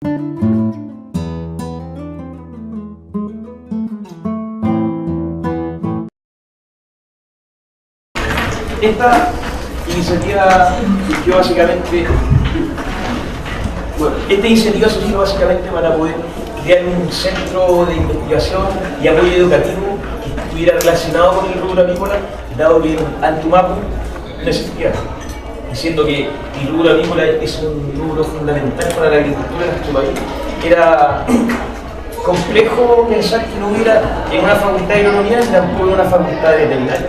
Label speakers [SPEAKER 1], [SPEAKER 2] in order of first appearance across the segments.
[SPEAKER 1] Esta iniciativa surgió básicamente, para poder crear un centro de investigación y apoyo educativo que estuviera relacionado con el rubro apícola, dado que Antumaco no existía, diciendo que el rubro apícola es un rubro fundamental para la agricultura de nuestro país. Era complejo pensar que no hubiera en una facultad de agronomía ni tampoco en una facultad de veterinaria,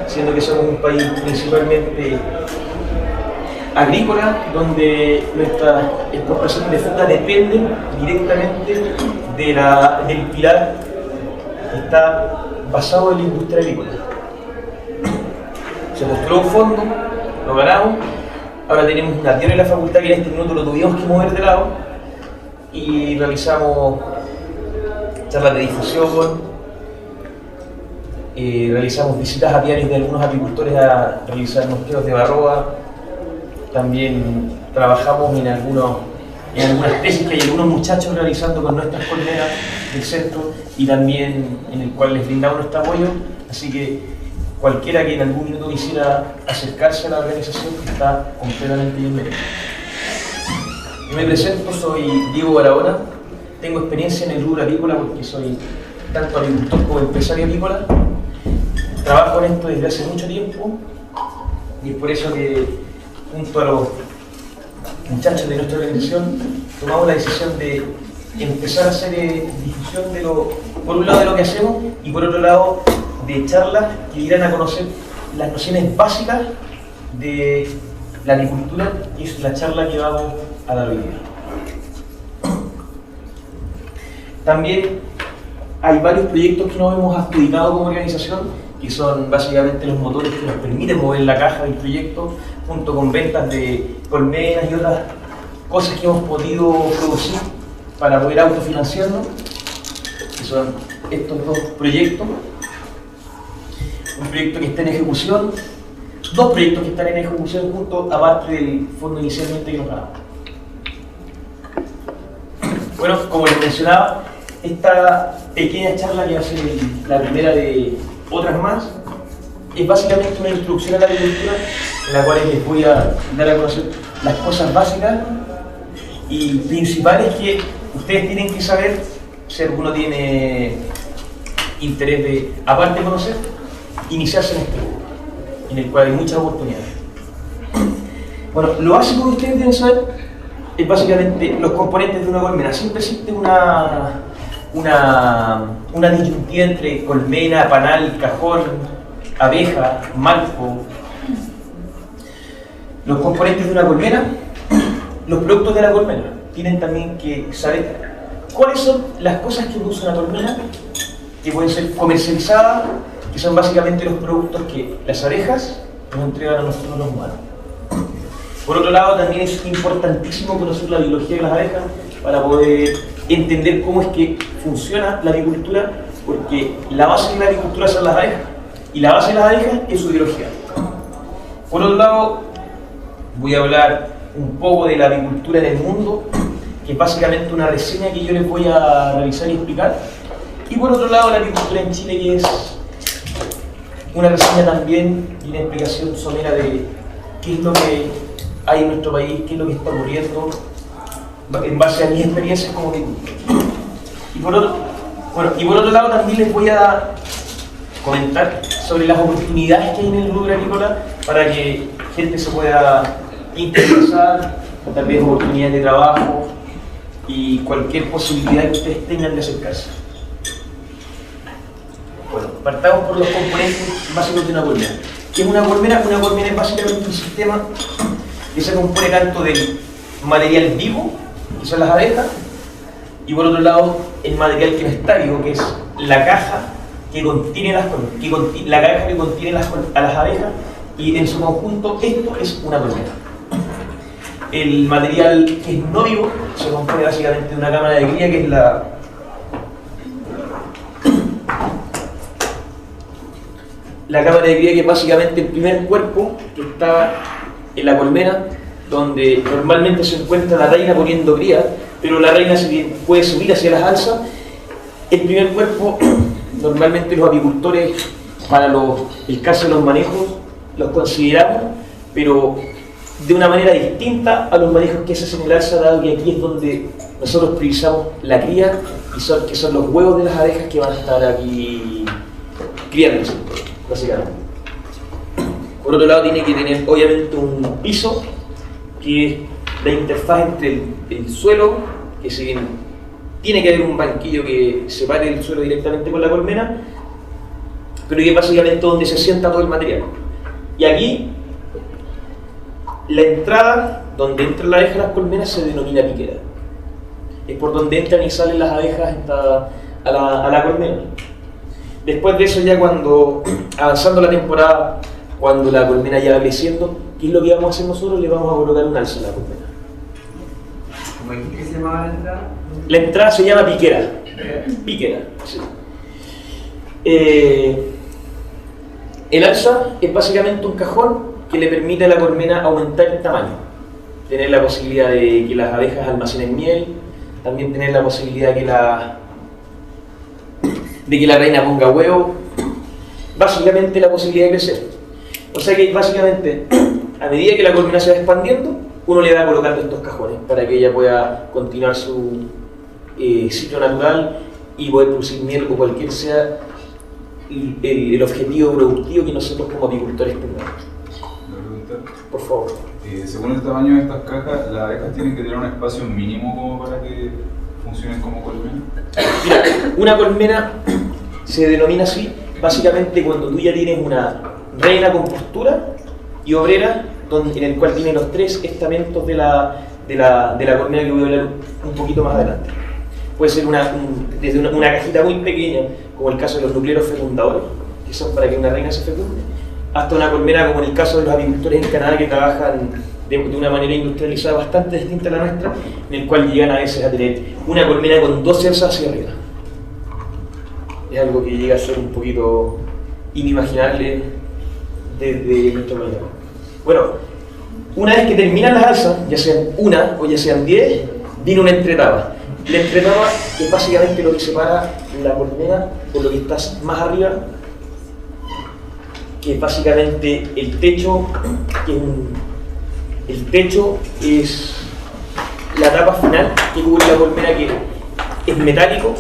[SPEAKER 1] siendo que somos un país principalmente agrícola, donde nuestras exportaciones de fruta dependen directamente del pilar que está basado en la industria agrícola. Se postuló un fondo, lo ganamos, ahora tenemos una tierra en la facultad que en este minuto lo tuvimos que mover de lado y realizamos charlas de difusión, realizamos visitas a diarios de algunos apicultores a realizar mosqueos de varroa. También trabajamos en algunas tesis que hay algunos muchachos realizando con nuestras colmenas del centro y también en el cual les brindamos nuestro apoyo. Así que cualquiera que en algún minuto quisiera acercarse a la organización está completamente bienvenido. Yo me presento, soy Diego Barahona, tengo experiencia en el rubro apícola porque soy tanto apicultor como empresario apícola. Trabajo en esto desde hace mucho tiempo y es por eso que junto a los muchachos de nuestra organización tomamos la decisión de empezar a hacer difusión por un lado de lo que hacemos y por otro lado de charlas que irán a conocer las nociones básicas de la agricultura, y es la charla que vamos a dar hoy día. También hay varios proyectos que nos hemos adjudicado como organización, que son básicamente los motores que nos permiten mover la caja del proyecto, junto con ventas de colmenas y otras cosas que hemos podido producir para poder autofinanciarnos, que son estos dos proyectos. Un proyecto que está en ejecución, dos proyectos que están en ejecución junto, aparte del fondo inicialmente que nos ganamos. Bueno, como les mencionaba, esta pequeña charla que va a ser la primera de otras más, es básicamente una introducción a la agricultura en la cual les voy a dar a conocer las cosas básicas y principales que ustedes tienen que saber si alguno tiene interés de, aparte de conocer, iniciarse en este grupo, en el cual hay muchas oportunidades. Bueno, lo básico que ustedes deben saber es básicamente los componentes de una colmena. Siempre existe una disyuntiva entre colmena, panal, cajón, abeja, marco. Los componentes de una colmena, los productos de la colmena. Tienen también que saber cuáles son las cosas que produce una colmena, que pueden ser comercializadas, que son básicamente los productos que las abejas nos entregan a nosotros los humanos. Por otro lado, también es importantísimo conocer la biología de las abejas para poder entender cómo es que funciona la apicultura, porque la base de la apicultura son las abejas, y la base de las abejas es su biología. Por otro lado, voy a hablar un poco de la apicultura en el mundo, que es básicamente una reseña que yo les voy a realizar y explicar. Y por otro lado, la apicultura en Chile, que es una reseña también y una explicación somera de qué es lo que hay en nuestro país, qué es lo que está ocurriendo, en base a mis experiencias como apicultor. Y por otro lado también les voy a comentar sobre las oportunidades que hay en el rubro agrícola para que gente se pueda interesar, tal vez oportunidades de trabajo y cualquier posibilidad que ustedes tengan de acercarse. Bueno, partamos por los componentes básicos de una colmena. ¿Qué es una colmena? Una colmena es básicamente un sistema que se compone tanto del material vivo, que son las abejas, y por otro lado el material que no está vivo, que es la caja que contiene la caja que contiene a las abejas, y en su conjunto esto es una colmena. El material que es no vivo se compone básicamente de una cámara de cría, que es la cámara de cría, que es básicamente el primer cuerpo que está en la colmena, donde normalmente se encuentra la reina poniendo cría, pero la reina puede subir hacia las alzas. El primer cuerpo, normalmente los apicultores, para el caso de los manejos, los consideramos, pero de una manera distinta a los manejos que se hacen en el alza, dado que aquí es donde nosotros priorizamos la cría, que son los huevos de las abejas que van a estar aquí criándose, básicamente. Por otro lado, tiene que tener obviamente un piso, que es la interfaz entre el suelo, que si bien tiene que haber un banquillo que separe el suelo directamente con la colmena, pero que es básicamente donde se sienta todo el material. Y aquí, la entrada, donde entra la abeja a las colmenas, se denomina piquera. Es por donde entran y salen las abejas a la colmena. Después de eso, ya cuando, avanzando la temporada, cuando la colmena ya va creciendo, ¿qué es lo que vamos a hacer nosotros? Le vamos a colocar un alza a la colmena.
[SPEAKER 2] ¿Qué se llama la entrada?
[SPEAKER 1] La entrada se llama piquera. Piquera, sí. El alza es básicamente un cajón que le permite a la colmena aumentar el tamaño. Tener la posibilidad de que las abejas almacenen miel, también tener la posibilidad de que la reina ponga huevo, básicamente la posibilidad de crecer. O sea que básicamente, a medida que la colmena se va expandiendo, uno le va colocando estos cajones para que ella pueda continuar su ciclo natural y poder producir miel o cualquier sea el objetivo productivo que nosotros como apicultores tengamos. Por favor.
[SPEAKER 3] Según el tamaño de estas cajas, las abejas tienen que tener un espacio mínimo como para que funcionen como colmena.
[SPEAKER 1] Mira, una colmena se denomina así básicamente cuando tú ya tienes una reina con postura y obrera, en el cual tiene los tres estamentos de la colmena, que voy a hablar un poquito más adelante. Puede ser desde una cajita muy pequeña, como el caso de los nuclearos fecundadores, que son para que una reina se fecunde, hasta una colmena como en el caso de los apicultores en Canadá, que trabajan de una manera industrializada bastante distinta a la nuestra, en el cual llegan a veces a tener una colmena con 12 alzas hacia arriba. Es algo que llega a ser un poquito inimaginable desde nuestro país. Bueno, una vez que terminan las alzas, ya sean una o ya sean 10, viene una entretapa. La entretapa es básicamente lo que separa la colmena por lo que está más arriba, que es básicamente el techo, el techo es la tapa final que cubre la colmena, que es metálico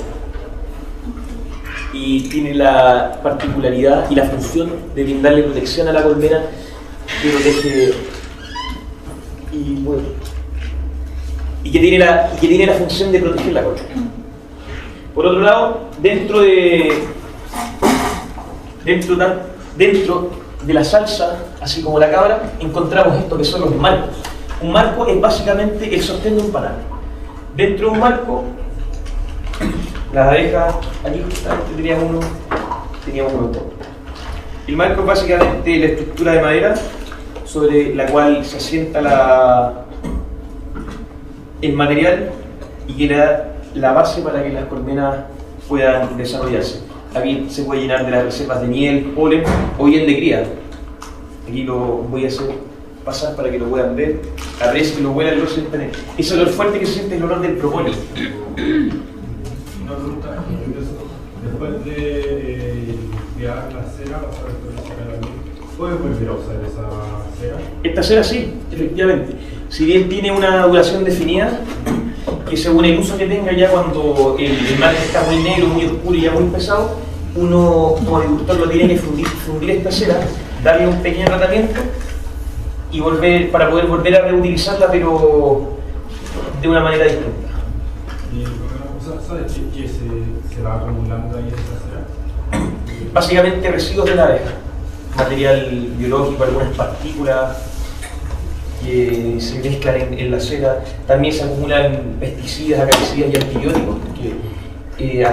[SPEAKER 1] y tiene la particularidad y la función de brindarle protección a la colmena, que protege y que tiene la función de proteger la colmena. Por otro lado, dentro de la salsa, así como la cabra, encontramos esto que son los marcos. Un marco es básicamente el sostén de un panal. Dentro de un marco, las abejas, aquí justamente teníamos uno. El marco es básicamente la estructura de madera sobre la cual se asienta el material y que le da la base para que las colmenas puedan desarrollarse. Aquí se puede llenar de las reservas de miel, polen o bien de cría. Aquí lo voy a hacer pasar para que lo puedan ver. A ver si lo huelan, lo sienten. Ese olor fuerte que se siente es el olor del propóleo.
[SPEAKER 4] Una pregunta, después de crear la cera, ¿puedes volver a usar esa cera?
[SPEAKER 1] Esta cera sí, efectivamente. Si bien tiene una duración definida, que según el uso que tenga, ya cuando el mar está muy negro, muy oscuro y ya muy pesado, uno como agricultor lo tiene que fundir esta cera, darle un pequeño tratamiento y para poder volver a reutilizarla, pero de una manera distinta.
[SPEAKER 4] ¿Sabes qué se va acumulando ahí esa cera?
[SPEAKER 1] Básicamente residuos de la abeja, material biológico, algunas partículas que se mezclan en la cera. También se acumulan pesticidas, acaricidas y antibióticos que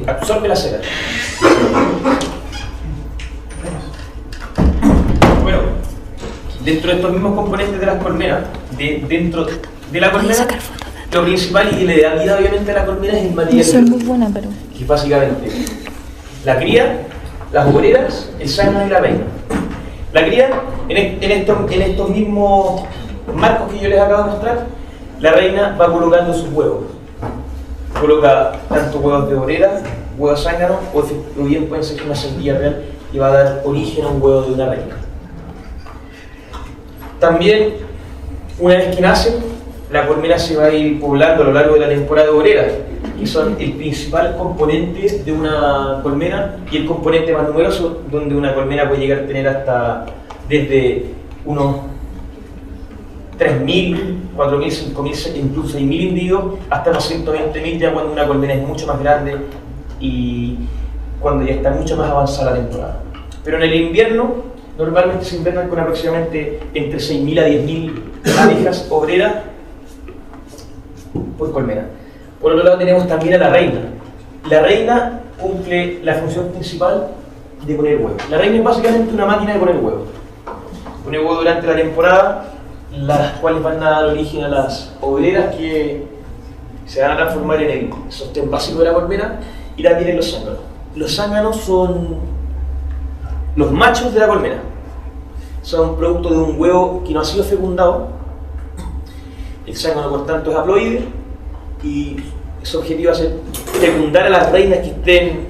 [SPEAKER 1] absorbe la cera. Bueno, dentro de estos mismos componentes de las colmenas, dentro de la colmena, lo principal y que le da vida obviamente a la colmena es el material
[SPEAKER 5] biológico, muy buena, pero...
[SPEAKER 1] que es básicamente la cría, las obreras, el zaino y la reina. La cría, en estos mismos marcos que yo les acabo de mostrar, la reina va colocando sus huevos. Coloca tanto huevos de obrera, huevos zánganos, o bien pueden ser una semilla real que va a dar origen a un huevo de una reina. También, una vez que nace, la colmena se va a ir poblando a lo largo de la temporada obrera, que son el principal componente de una colmena y el componente más numeroso, donde una colmena puede llegar a tener hasta desde unos 3.000, 4.000, 5.000, incluso 6.000 individuos, hasta los 120.000 ya cuando una colmena es mucho más grande y cuando ya está mucho más avanzada la temporada. Pero en el invierno, normalmente se invernan con aproximadamente entre 6.000 a 10.000 abejas obreras por colmena. Por otro lado tenemos también a la reina. La reina cumple la función principal de poner huevos. La reina es básicamente una máquina de poner huevos. Pone huevos durante la temporada, las cuales van a dar origen a las obreras que se van a transformar en el sostén básico de la colmena y también en los zánganos. Los zánganos son los machos de la colmena. Son producto de un huevo que no ha sido fecundado. El zángano, por tanto, es haploide y su objetivo es fecundar a las reinas que estén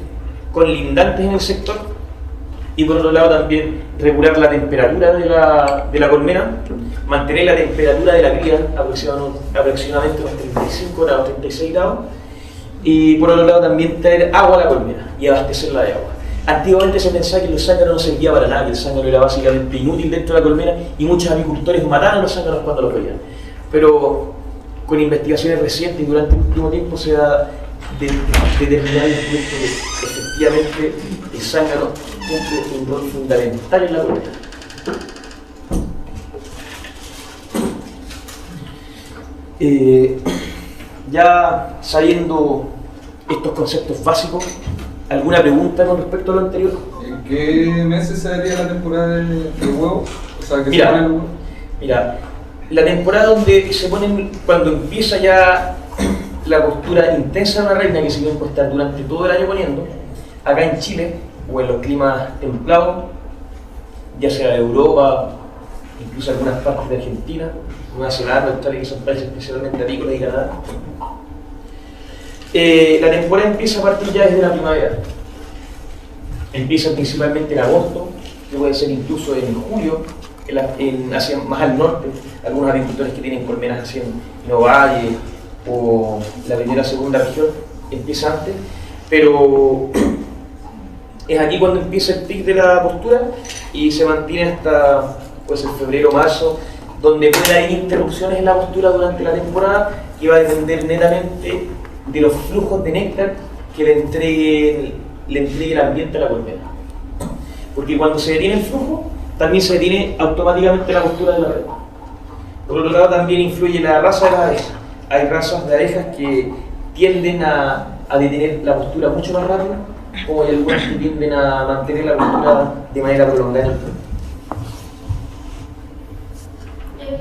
[SPEAKER 1] conlindantes en el sector y por otro lado también regular la temperatura de la colmena, mantener la temperatura de la cría aproximadamente unos 35 grados, 36 grados y por otro lado también traer agua a la colmena y abastecerla de agua. Antiguamente se pensaba que los zánganos no servían para nada, que el zángano era básicamente inútil dentro de la colmena y muchos apicultores mataban a los zánganos cuando los veían. Pero con investigaciones recientes y durante el último tiempo se ha determinado el punto de que efectivamente el zángano cumple un rol fundamental en la colmena. Ya sabiendo estos conceptos básicos, ¿alguna pregunta con respecto a lo anterior?
[SPEAKER 3] ¿En qué meses se daría la temporada de huevos? O sea, ¿qué se
[SPEAKER 1] Mira,
[SPEAKER 3] pone el huevo?
[SPEAKER 1] Mira, la temporada donde se ponen, cuando empieza ya la postura intensa de una reina que se viene a estar durante todo el año poniendo, acá en Chile o en los climas templados, ya sea de Europa, incluso algunas partes de Argentina, Nueva Zelanda, Australia, que son países especialmente agrícolas y Canadá. La temporada empieza a partir ya desde la primavera. Empieza principalmente en agosto, que puede ser incluso en julio, hacia más al norte. Algunos agricultores que tienen colmenas hacia en Ovalle o la primera o segunda región empieza antes, pero es aquí cuando empieza el pic de la postura y se mantiene hasta puede ser febrero o marzo, donde puede haber interrupciones en la postura durante la temporada que va a depender netamente de los flujos de néctar que le entregue el ambiente a la colmena. Porque cuando se detiene el flujo, también se detiene automáticamente la postura de la reina. Por otro lado, también influye la raza de las abejas. Hay razas de abejas que tienden a detener la postura mucho más rápido, como hay algunas que tienden a mantener la postura de manera prolongada.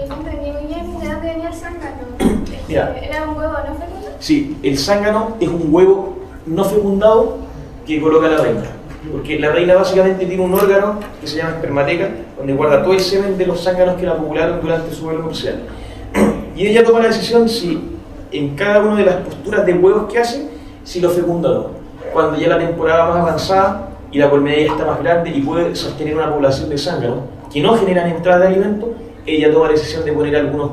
[SPEAKER 5] Comprendí muy bien de dónde venía el zángano.
[SPEAKER 1] Mira.
[SPEAKER 5] ¿Era un huevo no fecundado?
[SPEAKER 1] Sí, el zángano es un huevo no fecundado que coloca la reina. Porque la reina básicamente tiene un órgano que se llama espermateca, donde guarda todo el semen de los zánganos que la copularon durante su vuelo nupcial. Y ella toma la decisión si en cada una de las posturas de huevos que hace, si lo fecunda o no. Cuando ya la temporada más avanzada y la colmena ya está más grande y puede sostener una población de zánganos que no generan entrada de alimento, ella toma la decisión de poner algunos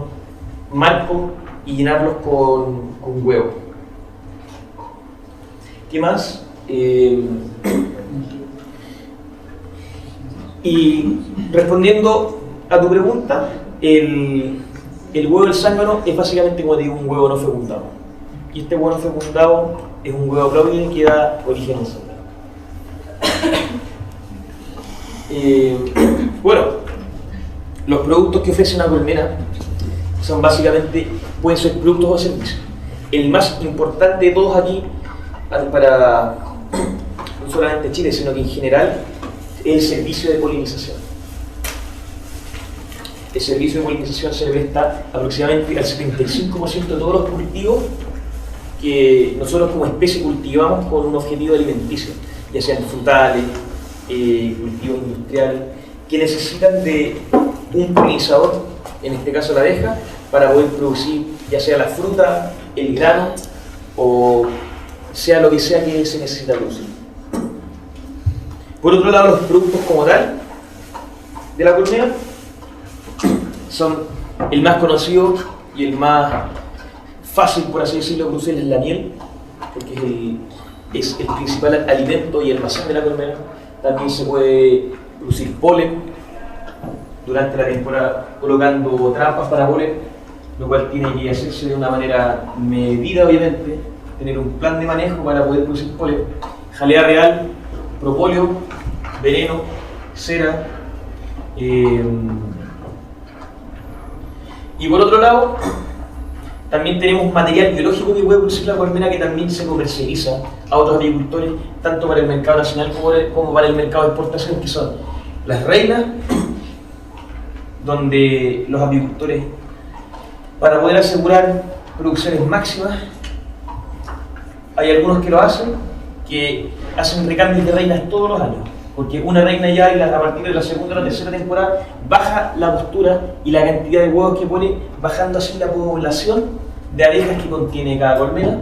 [SPEAKER 1] marcos y llenarlos con huevos. ¿Qué más? Y respondiendo a tu pregunta, el huevo del zángano es básicamente, como te digo, un huevo no fecundado. Y este huevo no fecundado es un huevo haploide que da origen al zángano. Bueno, los productos que ofrece una colmena son básicamente, pueden ser productos o servicios. El más importante de todos aquí, para no solamente Chile, sino que en general, es el servicio de polinización. El servicio de polinización se le presta aproximadamente al 75% de todos los cultivos que nosotros como especie cultivamos con un objetivo alimenticio, ya sean frutales, cultivos industriales, que necesitan de un polinizador, en este caso la abeja, para poder producir ya sea la fruta, el grano o sea lo que sea que se necesita producir. Por otro lado, los productos como tal de la colmena son el más conocido y el más fácil, por así decirlo, de producir es la miel, porque es el principal alimento y almacén de la colmena. También se puede producir polen durante la temporada colocando trampas para polen, lo cual tiene que hacerse de una manera medida, obviamente, tener un plan de manejo para poder producir polen, jalea real, propóleo, veneno, cera. Y por otro lado, también tenemos material biológico que puede producir la colmena, que también se comercializa a otros agricultores, tanto para el mercado nacional como para el mercado de exportación, que son las reinas, donde los apicultores, para poder asegurar producciones máximas, hay algunos que lo hacen, que hacen recambios de reinas todos los años, porque una reina ya a partir de la segunda o la tercera temporada baja la postura y la cantidad de huevos que pone, bajando así la población de abejas que contiene cada colmena,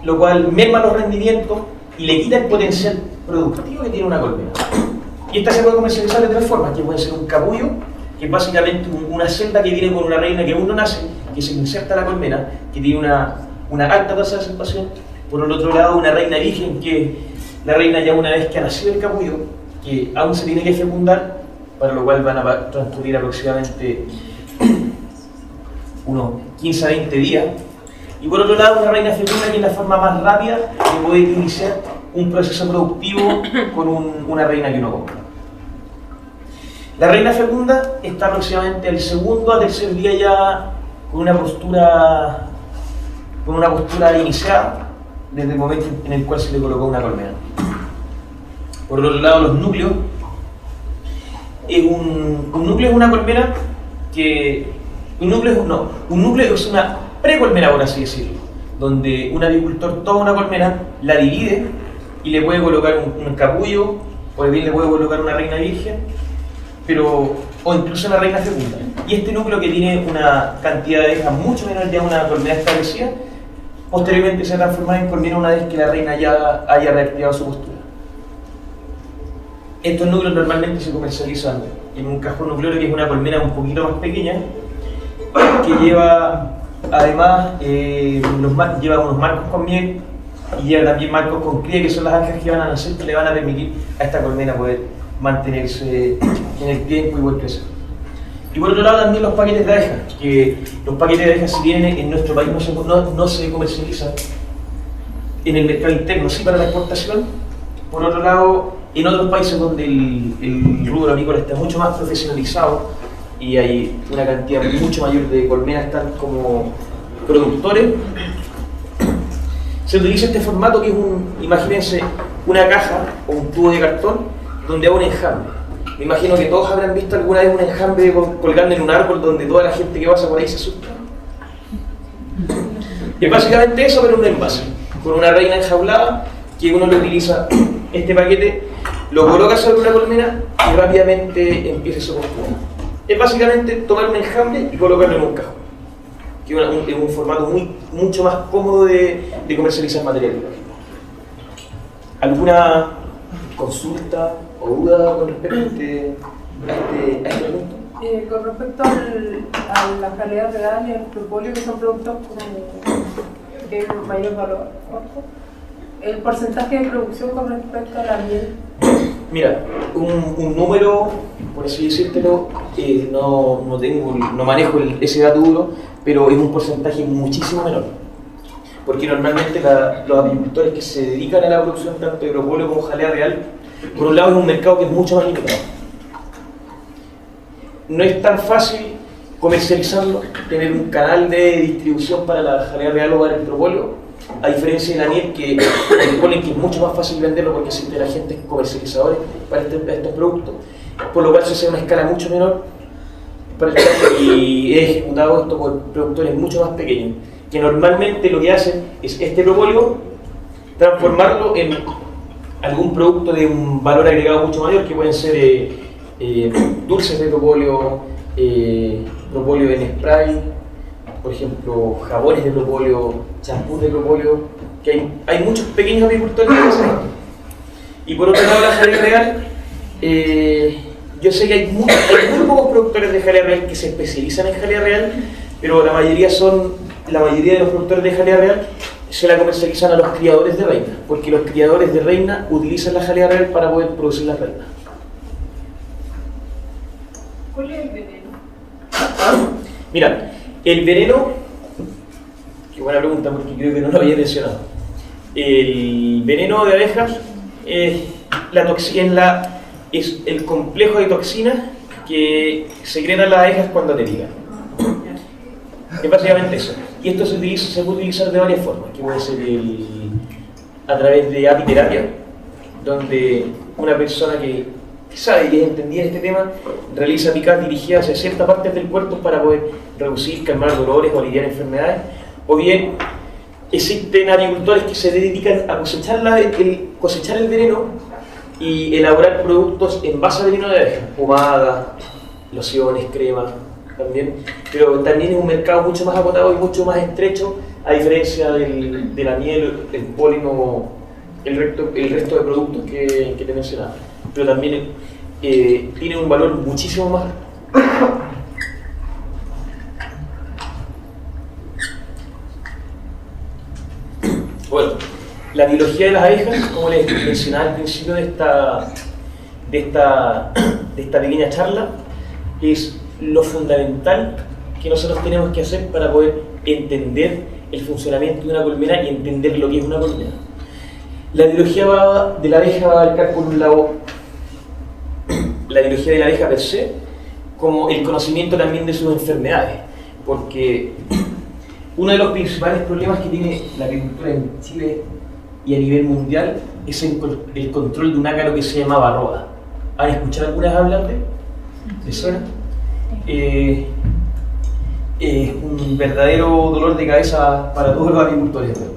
[SPEAKER 1] lo cual merma los rendimientos y le quita el potencial productivo que tiene una colmena. Y esta se puede comercializar de tres formas, que puede ser un capullo, que es básicamente una celda que viene con una reina que aún no nace, que se inserta a la colmena, que tiene una alta tasa de aceptación. Por el otro lado, una reina virgen, que la reina ya una vez que ha nacido el capullo, que aún se tiene que fecundar, para lo cual van a transcurrir aproximadamente unos 15 a 20 días. Y por otro lado, una reina fecunda, que es la forma más rápida de poder iniciar un proceso productivo con una reina que uno compra. La reina fecunda está aproximadamente al segundo a tercer día ya con una postura iniciada desde el momento en el cual se le colocó una colmena. Por otro lado, los núcleos. Un núcleo es una colmena que... Un núcleo es una precolmena, por así decirlo, donde un apicultor toma una colmena, la divide y le puede colocar un capullo, o bien le puede colocar una reina virgen, o incluso una reina fecunda. Y este núcleo, que tiene una cantidad de abejas mucho menor ya una colmena establecida, posteriormente se va a transformar en colmena una vez que la reina ya haya reactivado su postura. Estos núcleos normalmente se comercializan en un cajón nuclear, que es una colmena un poquito más pequeña, que lleva además lleva unos marcos con miel y lleva también marcos con cría, que son las algas que van a nacer, que le van a permitir a esta colmena poder mantenerse en el tiempo y poder crecer. Y por otro lado, también los paquetes de abejas, que los paquetes de abejas, si bien en nuestro país no se comercializan en el mercado interno, sí para la exportación. Por otro lado, en otros países donde el rubro avícola está mucho más profesionalizado y hay una cantidad mucho mayor de colmenas tal como productores, se utiliza este formato, que es imagínense, una caja o un tubo de cartón donde hay un enjambre. Me imagino que todos habrán visto alguna vez un enjambre colgando en un árbol donde toda la gente que pasa por ahí se asusta. Y es básicamente eso, pero en un envase, con una reina enjaulada, que uno le utiliza este paquete, lo coloca sobre una colmena y rápidamente empieza su postura. Es básicamente tomar un enjambre y colocarlo en un cajón, que es un formato mucho más cómodo de comercializar material biológico. ¿Alguna consulta o duda con respecto a este punto?
[SPEAKER 6] Con respecto a la jalea real y al propóleo, que son productos con el mayor valor, el porcentaje de producción con respecto a la miel.
[SPEAKER 1] Mira, un número, por así decírtelo, no manejo ese dato duro, pero es un porcentaje muchísimo menor. Porque normalmente los apicultores que se dedican a la producción tanto de propóleo como jalea real, por un lado es un mercado que es mucho más limitado. No es tan fácil comercializarlo, tener un canal de distribución para la jalea real o para el propóleo, a diferencia de la miel, que el polen, que es mucho más fácil venderlo porque existen agentes comercializadores para estos productos, por lo cual se hace a una escala mucho menor y es ejecutado esto por productores mucho más pequeños, que normalmente lo que hacen es este propóleo transformarlo en algún producto de un valor agregado mucho mayor, que pueden ser dulces de propóleo, propóleo en spray, por ejemplo, jabones de propóleo, champús de propóleo, que hay muchos pequeños agricultores que hacen esto. Y por otro lado, la jalea real, yo sé que hay muy pocos productores de jalea real que se especializan en jalea real, pero la mayoría de los productores de jalea real se la comercializan a los criadores de reina, porque los criadores de reina utilizan la jalea real para poder producir las reinas.
[SPEAKER 6] ¿Cuál es el veneno?
[SPEAKER 1] Mira, el veneno, qué buena pregunta porque creo que no lo había mencionado. El veneno de abejas es el complejo de toxinas que secretan las abejas cuando te pican. Es básicamente eso. Y esto se puede utilizar de varias formas, que puede ser a través de apiterapia, donde una persona que sabe y es entendida en este tema realiza picadas dirigidas hacia ciertas partes del cuerpo para poder reducir, calmar dolores o aliviar enfermedades. O bien existen agricultores que se dedican a cosechar el veneno y elaborar productos en base a veneno de abejas, pomadas, lociones, cremas también, pero también es un mercado mucho más acotado y mucho más estrecho, a diferencia de la miel, el polen o el resto de productos que te mencionaba, pero también tiene un valor muchísimo más alto. Bueno, la biología de las abejas, como les mencionaba al principio de esta pequeña charla, es lo fundamental que nosotros tenemos que hacer para poder entender el funcionamiento de una colmena y entender lo que es una colmena. La biología de la abeja va a abarcar por un lado la biología de la abeja per se, como el conocimiento también de sus enfermedades, porque uno de los principales problemas que tiene la agricultura en Chile y a nivel mundial es el control de un ácaro que se llama varroa. ¿Han escuchado alguna vez hablar de? ¿Les suena? Es un verdadero dolor de cabeza para todos los agricultores, ¿verdad?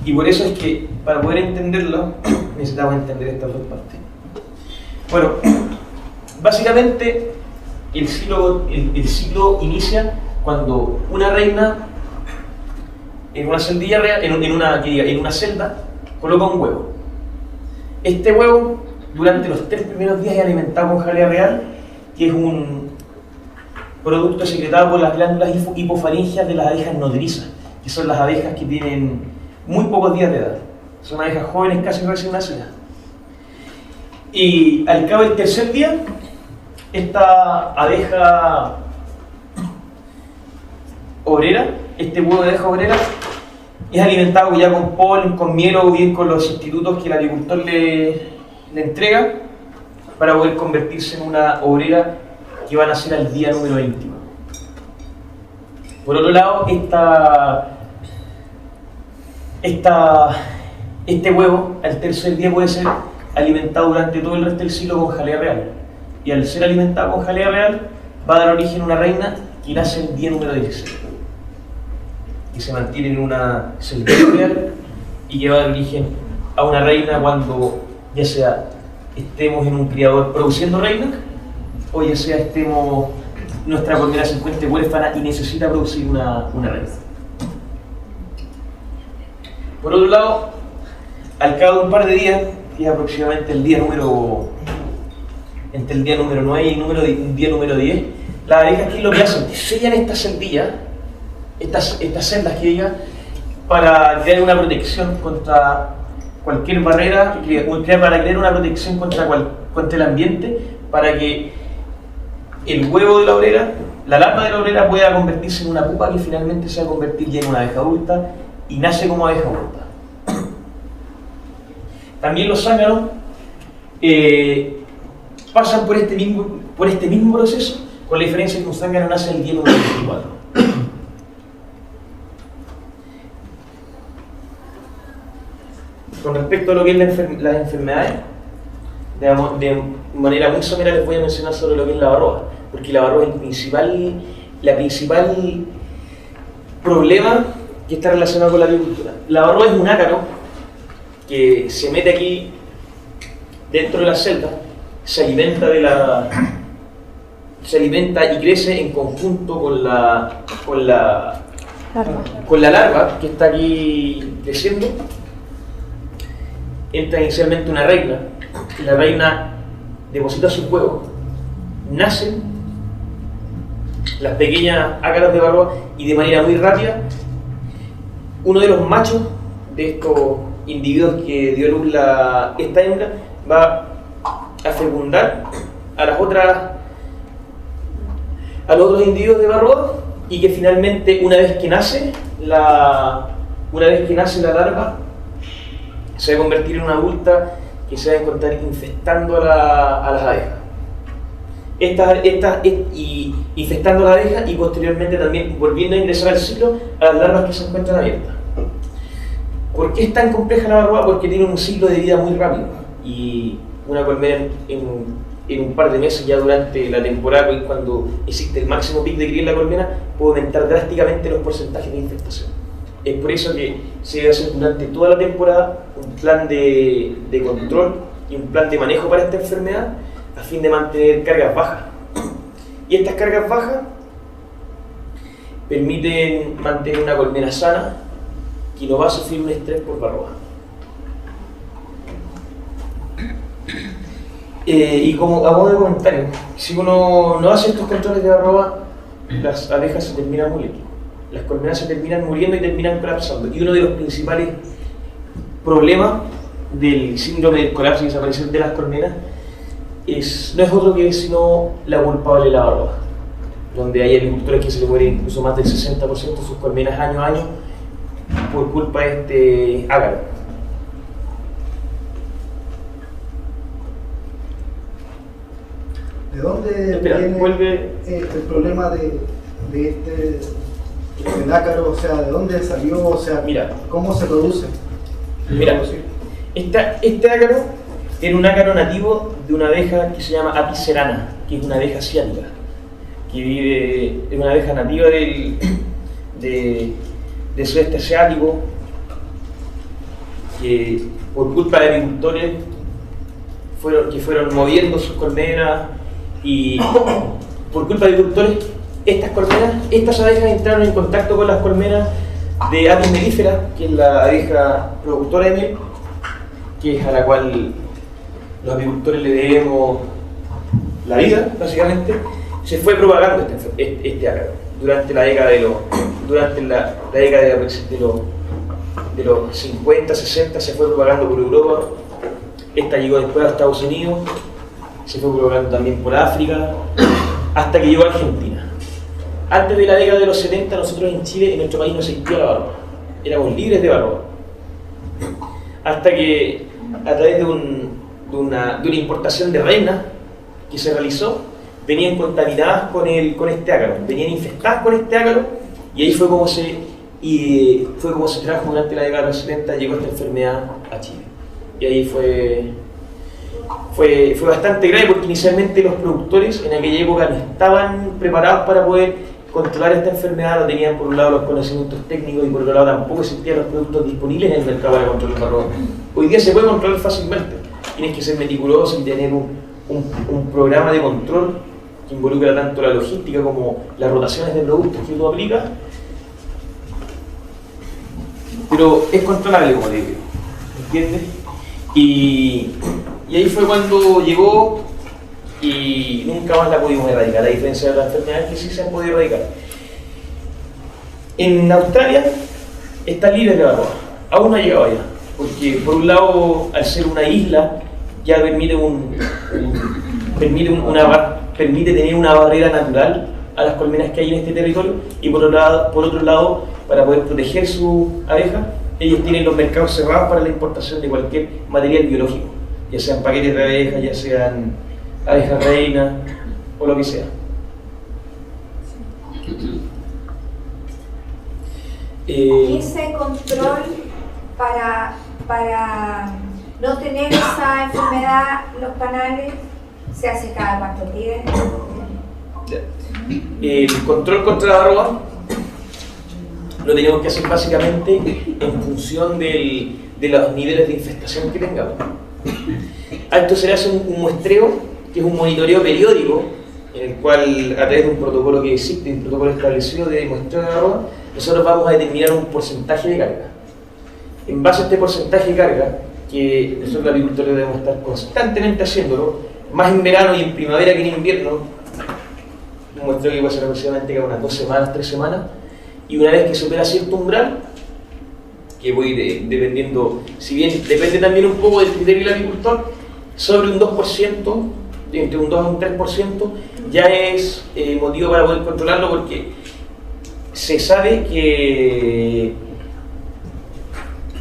[SPEAKER 1] Y por eso es que, para poder entenderlo, necesitamos entender estas dos partes. Bueno, básicamente el ciclo inicia cuando una reina en una celdilla real, en una celda, coloca un huevo. Este huevo, durante los 3 primeros días, es alimentado con jalea real, que es un producto secretado por las glándulas hipofaringias de las abejas nodrizas, que son las abejas que tienen muy pocos días de edad. Son abejas jóvenes, casi recién nacidas. Y al cabo del 3er día, esta abeja obrera, este huevo de abeja obrera, es alimentado ya con polen, con miel o bien con los sustitutos que el agricultor le entrega para poder convertirse en una obrera que va a nacer al día número 21. Por otro lado, este huevo al 3er día puede ser alimentado durante todo el resto del ciclo con jalea real. Y al ser alimentado con jalea real, va a dar origen a una reina que nace el día número 16. Que se mantiene en una celdilla real y que va a dar origen a una reina cuando ya sea estemos en un criador produciendo reinas o ya sea nuestra colmena se encuentre huérfana y necesita producir una reina. Por otro lado, al cabo de un par de días, que es aproximadamente entre el día número 9 y el día número 10, las abejas aquí lo que hacen es sellan estas celdillas, estas celdas que diga, para crear una protección contra cualquier barrera, para crear una protección contra el ambiente, para que el huevo de la obrera, la larva de la obrera pueda convertirse en una pupa que finalmente se va a convertir ya en una abeja adulta y nace como abeja adulta. También los zánganos pasan por este mismo proceso, con la diferencia que un zángano nace el día número 24. Con respecto a lo que es las enfermedades, de manera muy somera les voy a mencionar sobre lo que es la varroa, porque la varroa es la principal problema que está relacionado con la agricultura. La varroa es un ácaro que se mete aquí dentro de la celda, se alimenta de se alimenta y crece en conjunto con la larva que está aquí creciendo. Entra inicialmente una reina, y la reina deposita sus huevos, nacen las pequeñas ácaros de barroa y de manera muy rápida uno de los machos de estos individuos que dio luz esta hembra va a fecundar a los otros individuos de barroa, y que finalmente una vez que nace la larva se va a convertir en una adulta que se va a encontrar infestando a las abejas. Infestando a las abejas y posteriormente también volviendo a ingresar al ciclo a las larvas que se encuentran abiertas. ¿Por qué es tan compleja la barroa? Porque tiene un ciclo de vida muy rápido, y una colmena en un par de meses, ya durante la temporada cuando existe el máximo pico de cría en la colmena, puede aumentar drásticamente los porcentajes de infestación. Es por eso que se debe hacer durante toda la temporada un plan de control y un plan de manejo para esta enfermedad a fin de mantener cargas bajas. Y estas cargas bajas permiten mantener una colmena sana que no va a sufrir un estrés por varroa. Y como a modo de comentario, si uno no hace estos controles de varroa, las abejas se terminan muriendo. Las colmenas se terminan muriendo y terminan colapsando. Y uno de los principales problemas del síndrome del colapso y desaparición de las colmenas no es otro que sino la culpable de la varroa, donde hay agricultores que se le mueren incluso más del 60% de sus colmenas año a año por culpa de este ácaro.
[SPEAKER 7] ¿De dónde viene el problema de el ácaro? O sea, ¿de dónde salió? O sea,
[SPEAKER 1] mira,
[SPEAKER 7] ¿cómo se produce?
[SPEAKER 1] Mira, este ácaro era un ácaro nativo de una abeja que se llama Apis cerana, que es una abeja asiática, es una abeja nativa del sudeste asiático, que por culpa de agricultores que fueron moviendo sus colmenas, y por culpa de agricultores estas abejas entraron en contacto con las colmenas de Apis mellifera, que es la abeja productora de miel, que es a la cual los apicultores le debemos la vida, básicamente. Se fue propagando este ácaro durante la década de los 50, 60, se fue propagando por Europa. Esta llegó después a Estados Unidos, se fue propagando también por África, hasta que llegó a Argentina. Antes de la década de los 70, nosotros en Chile, en nuestro país, no existía la varroa. Éramos libres de varroa. Hasta que, a través de una importación de reinas que se realizó, venían contaminadas con este ácaro, venían infestadas con este ácaro, y ahí fue como se trajo durante la década de los 70, llegó esta enfermedad a Chile. Y ahí fue bastante grave, porque inicialmente los productores en aquella época no estaban preparados para poder controlar esta enfermedad, no tenían por un lado los conocimientos técnicos y por otro lado tampoco existían los productos disponibles en el mercado para controlar la varroa. Hoy día se puede controlar fácilmente, tienes que ser meticuloso y tener un programa de control que involucra tanto la logística como las rotaciones de productos que tú aplicas, pero es controlable, como te digo, ¿entiendes? Y ahí fue cuando llegó y nunca más la pudimos erradicar, a diferencia de otras enfermedades que sí se han podido erradicar. En Australia están libres de varroa, aún no ha llegado allá, porque por un lado, al ser una isla, ya permite tener una barrera natural a las colmenas que hay en este territorio, y por otro lado, para poder proteger sus abejas, ellos tienen los mercados cerrados para la importación de cualquier material biológico, ya sean paquetes de abejas, ya sean abejas reinas o lo que sea.
[SPEAKER 8] Ese control para no tener esa enfermedad en los canales se hace cada cuántos días.
[SPEAKER 1] El control contra la varroa lo tenemos que hacer básicamente en función de los niveles de infestación que tengamos. A esto se le hace un muestreo, que es un monitoreo periódico en el cual a través de un protocolo que existe, un protocolo establecido de muestreo de arroba, nosotros vamos a determinar un porcentaje de carga. En base a este porcentaje de carga, que nosotros los agricultores debemos estar constantemente haciéndolo, más en verano y en primavera que en invierno, un muestreo que puede ser aproximadamente cada unas 2 semanas, 3 semanas, y una vez que supera cierto umbral, que voy dependiendo, si bien depende también un poco del criterio del agricultor, sobre un 2%, entre un 2 y un 3%, ya es motivo para poder controlarlo, porque se sabe que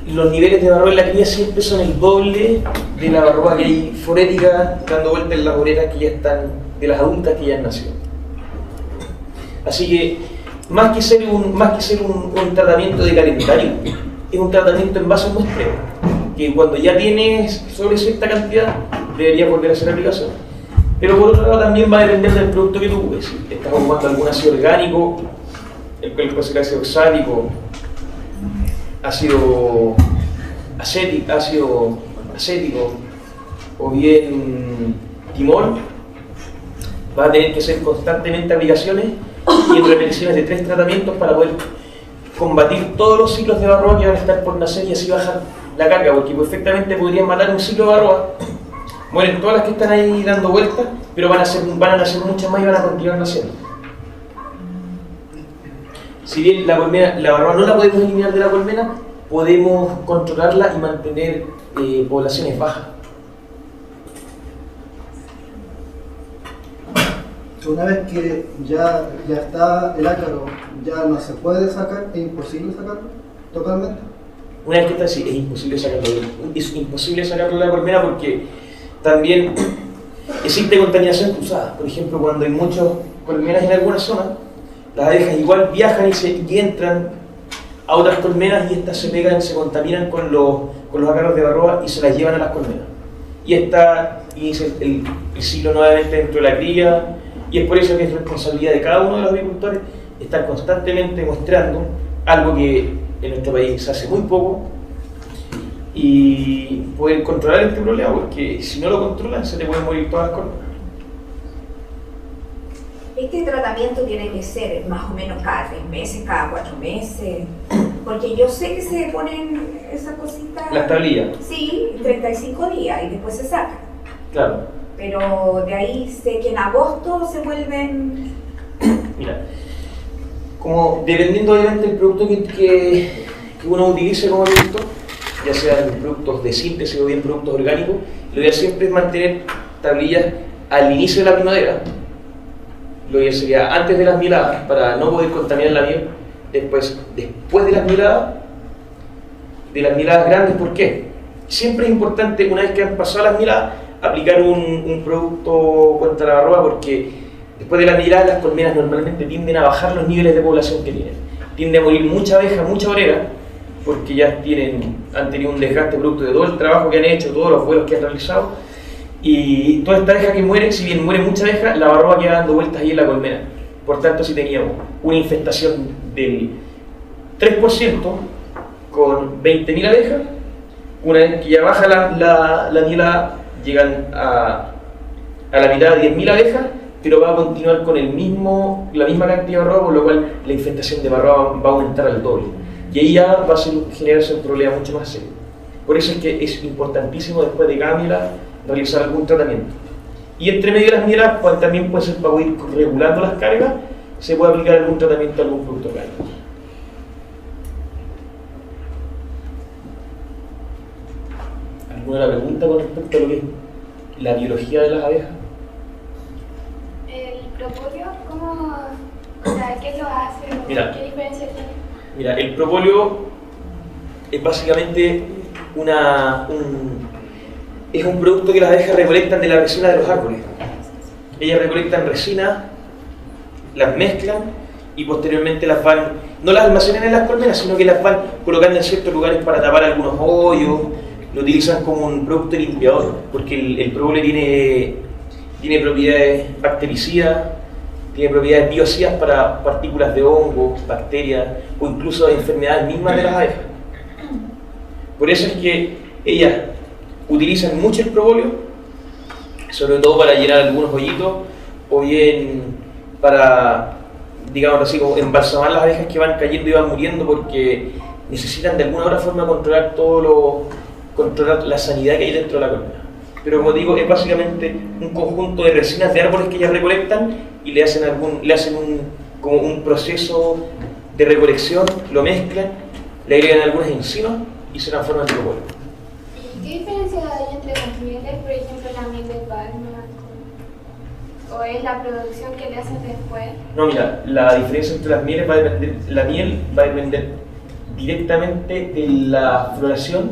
[SPEAKER 1] los niveles de barroa en la cría siempre son el doble de la barroa que hay forética dando vueltas en las oreras que ya están, de las adultas que ya han nacido. Así que, más que ser un tratamiento de calendario, es un tratamiento en base a muestreo, que cuando ya tienes sobre cierta cantidad, deberías volver a hacer aplicación. Pero por otro lado también va a depender del producto que tú ocupes. Si estás ocupando algún ácido orgánico, el cual puede ser ácido oxálico, ácido acético o bien timol, va a tener que hacer constantemente aplicaciones y en repeticiones de 3 tratamientos para poder combatir todos los ciclos de varroa que van a estar por nacer y así bajar la carga, porque perfectamente podrían matar un ciclo de varroa, mueren todas las que están ahí dando vueltas, pero van a nacer muchas más y van a continuar naciendo. Si bien la varroa no la podemos eliminar de la colmena, podemos controlarla y mantener poblaciones bajas.
[SPEAKER 7] Una vez que ya está el ácaro, ya no se puede sacar, es imposible sacarlo totalmente.
[SPEAKER 1] Una vez que está así, es imposible sacarlo de la colmena porque también existe contaminación cruzada. Por ejemplo, cuando hay muchas colmenas en alguna zona, las abejas igual viajan y entran a otras colmenas y estas se pegan, se contaminan con los ácaros de varroa y se las llevan a las colmenas. Y inicia el ciclo nuevamente dentro de la cría, y es por eso que es responsabilidad de cada uno de los agricultores estar constantemente mostrando algo que en nuestro país se hace muy poco y poder controlar este problema, porque si no lo controlan se te pueden morir todas las colmenas.
[SPEAKER 8] Este tratamiento tiene que ser más o menos cada 3 meses, cada 4 meses, porque yo sé que se ponen esas cositas...
[SPEAKER 1] Las tablillas.
[SPEAKER 8] Sí, 35 días y después se sacan.
[SPEAKER 1] Claro.
[SPEAKER 8] Pero de ahí sé que en agosto se vuelven...
[SPEAKER 1] Mira, como dependiendo obviamente del producto que uno utilice como agricultor, ya sean productos de síntesis o bien productos orgánicos, lo ideal siempre es mantener tablillas al inicio de la primavera. Lo ideal sería antes de las mieladas para no poder contaminar la miel, después de las mieladas grandes. ¿Por qué? Siempre es importante, una vez que han pasado las mieladas, aplicar un producto contra la varroa, porque después de las mieladas las colmenas normalmente tienden a bajar los niveles de población que tienen. Tiende a morir mucha abeja, mucha obrera, porque ya han tenido un desgaste producto de todo el trabajo que han hecho, todos los vuelos que han realizado. Y toda esta abeja que muere, si bien muere mucha abeja, la varroa queda dando vueltas ahí en la colmena. Por tanto, si teníamos una infestación del 3% con 20.000 abejas, una vez que ya baja la mielada, llegan a la mitad de 10.000 abejas, pero va a continuar con la misma cantidad de varroa, por lo cual la infestación de varroa va a aumentar al doble. Y ahí ya va a generarse un problema mucho más serio. Por eso es que es importantísimo después de cada mielada realizar algún tratamiento. Y entre medio de las mieladas pues, también puede ser para ir regulando las cargas, se puede aplicar algún tratamiento a algún producto orgánico. ¿Alguna pregunta con respecto a lo que es la biología de las abejas?
[SPEAKER 5] El propóleo, ¿qué lo hace? ¿Qué diferencia tiene?
[SPEAKER 1] Mira, el propóleo es básicamente es un producto que las abejas recolectan de la resina de los árboles. Ellas recolectan resina, las mezclan y posteriormente no las almacenan en las colmenas, sino que las van colocando en ciertos lugares para tapar algunos hoyos. Lo utilizan como un producto limpiador, porque el propóleo tiene propiedades bactericidas, tiene propiedades biocidas para partículas de hongos, bacterias o incluso enfermedades mismas de las abejas. Por eso es que ellas utilizan mucho el propóleo, sobre todo para llenar algunos hoyitos o bien para, digamos así, como embalsamar las abejas que van cayendo y van muriendo porque necesitan de alguna otra forma controlar la sanidad que hay dentro de la colmena. Pero como digo, es básicamente un conjunto de resinas de árboles que ellas recolectan y le hacen como un proceso de recolección, lo mezclan, le agregan algunas enzimas y se transforma en propóleo.
[SPEAKER 5] ¿Y qué diferencia hay entre las mieles, por ejemplo, la miel de palma? ¿O es la producción que le hacen después?
[SPEAKER 1] No, mira, la diferencia entre las mieles la miel va a depender directamente de la floración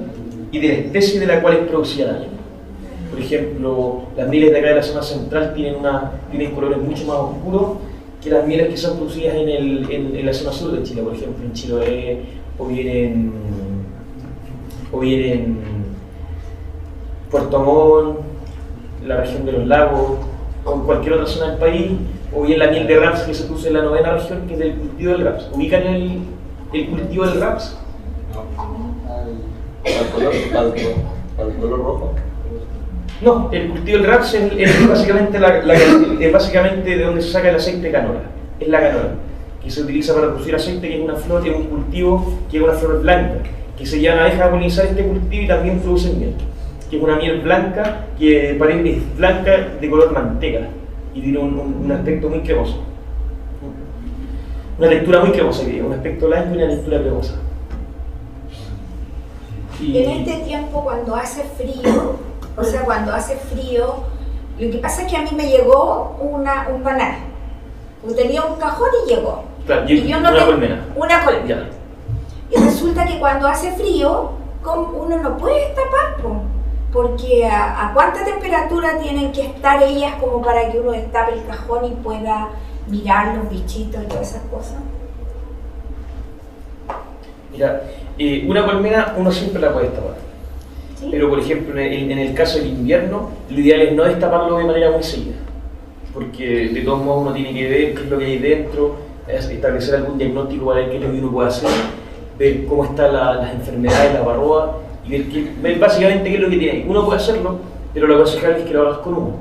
[SPEAKER 1] y de la especie de la cual es producida la miel. Por ejemplo, las mieles de acá de la zona central tienen colores mucho más oscuros que las mieles que son producidas en la zona sur de Chile, por ejemplo, en Chiloé o bien en Puerto Montt, la región de los lagos, o en cualquier otra zona del país, o bien la miel de raps que se produce en la 9ª región, que es del cultivo del raps. ¿Ubican el cultivo del raps?
[SPEAKER 9] Al color rojo.
[SPEAKER 1] No, el cultivo del raps es básicamente es básicamente de donde se saca el aceite de canola. Es la canola, que se utiliza para producir aceite, que es una flor, es un cultivo que es una flor blanca, que se llevan abejas a polinizar este cultivo y también producen miel, que es una miel blanca, que es blanca de color manteca y tiene un aspecto muy cremoso. Una textura muy cremosa, un aspecto blanco y una textura cremosa.
[SPEAKER 8] En este tiempo, cuando hace frío, lo que pasa es que a mí me llegó un panal. Tenía un cajón y llegó.
[SPEAKER 1] Claro,
[SPEAKER 8] y yo no
[SPEAKER 1] una colmena.
[SPEAKER 8] Una colmena.
[SPEAKER 1] Ya.
[SPEAKER 8] Y resulta que cuando hace frío, uno no puede tapar, porque a cuánta temperatura tienen que estar ellas como para que uno destape el cajón y pueda mirar los bichitos y todas esas cosas.
[SPEAKER 1] Mira, una colmena uno siempre la puede destapar.
[SPEAKER 8] ¿Sí?
[SPEAKER 1] Pero por ejemplo, en el caso del invierno, lo ideal es no destaparlo de manera muy seguida, porque de todos modos uno tiene que ver qué es lo que hay dentro, establecer algún diagnóstico para ver qué es lo que uno puede hacer, ver cómo están las enfermedades, la varroa, y ver básicamente qué es lo que tiene ahí. Uno puede hacerlo, pero lo aconsejable es que lo hagas con humo.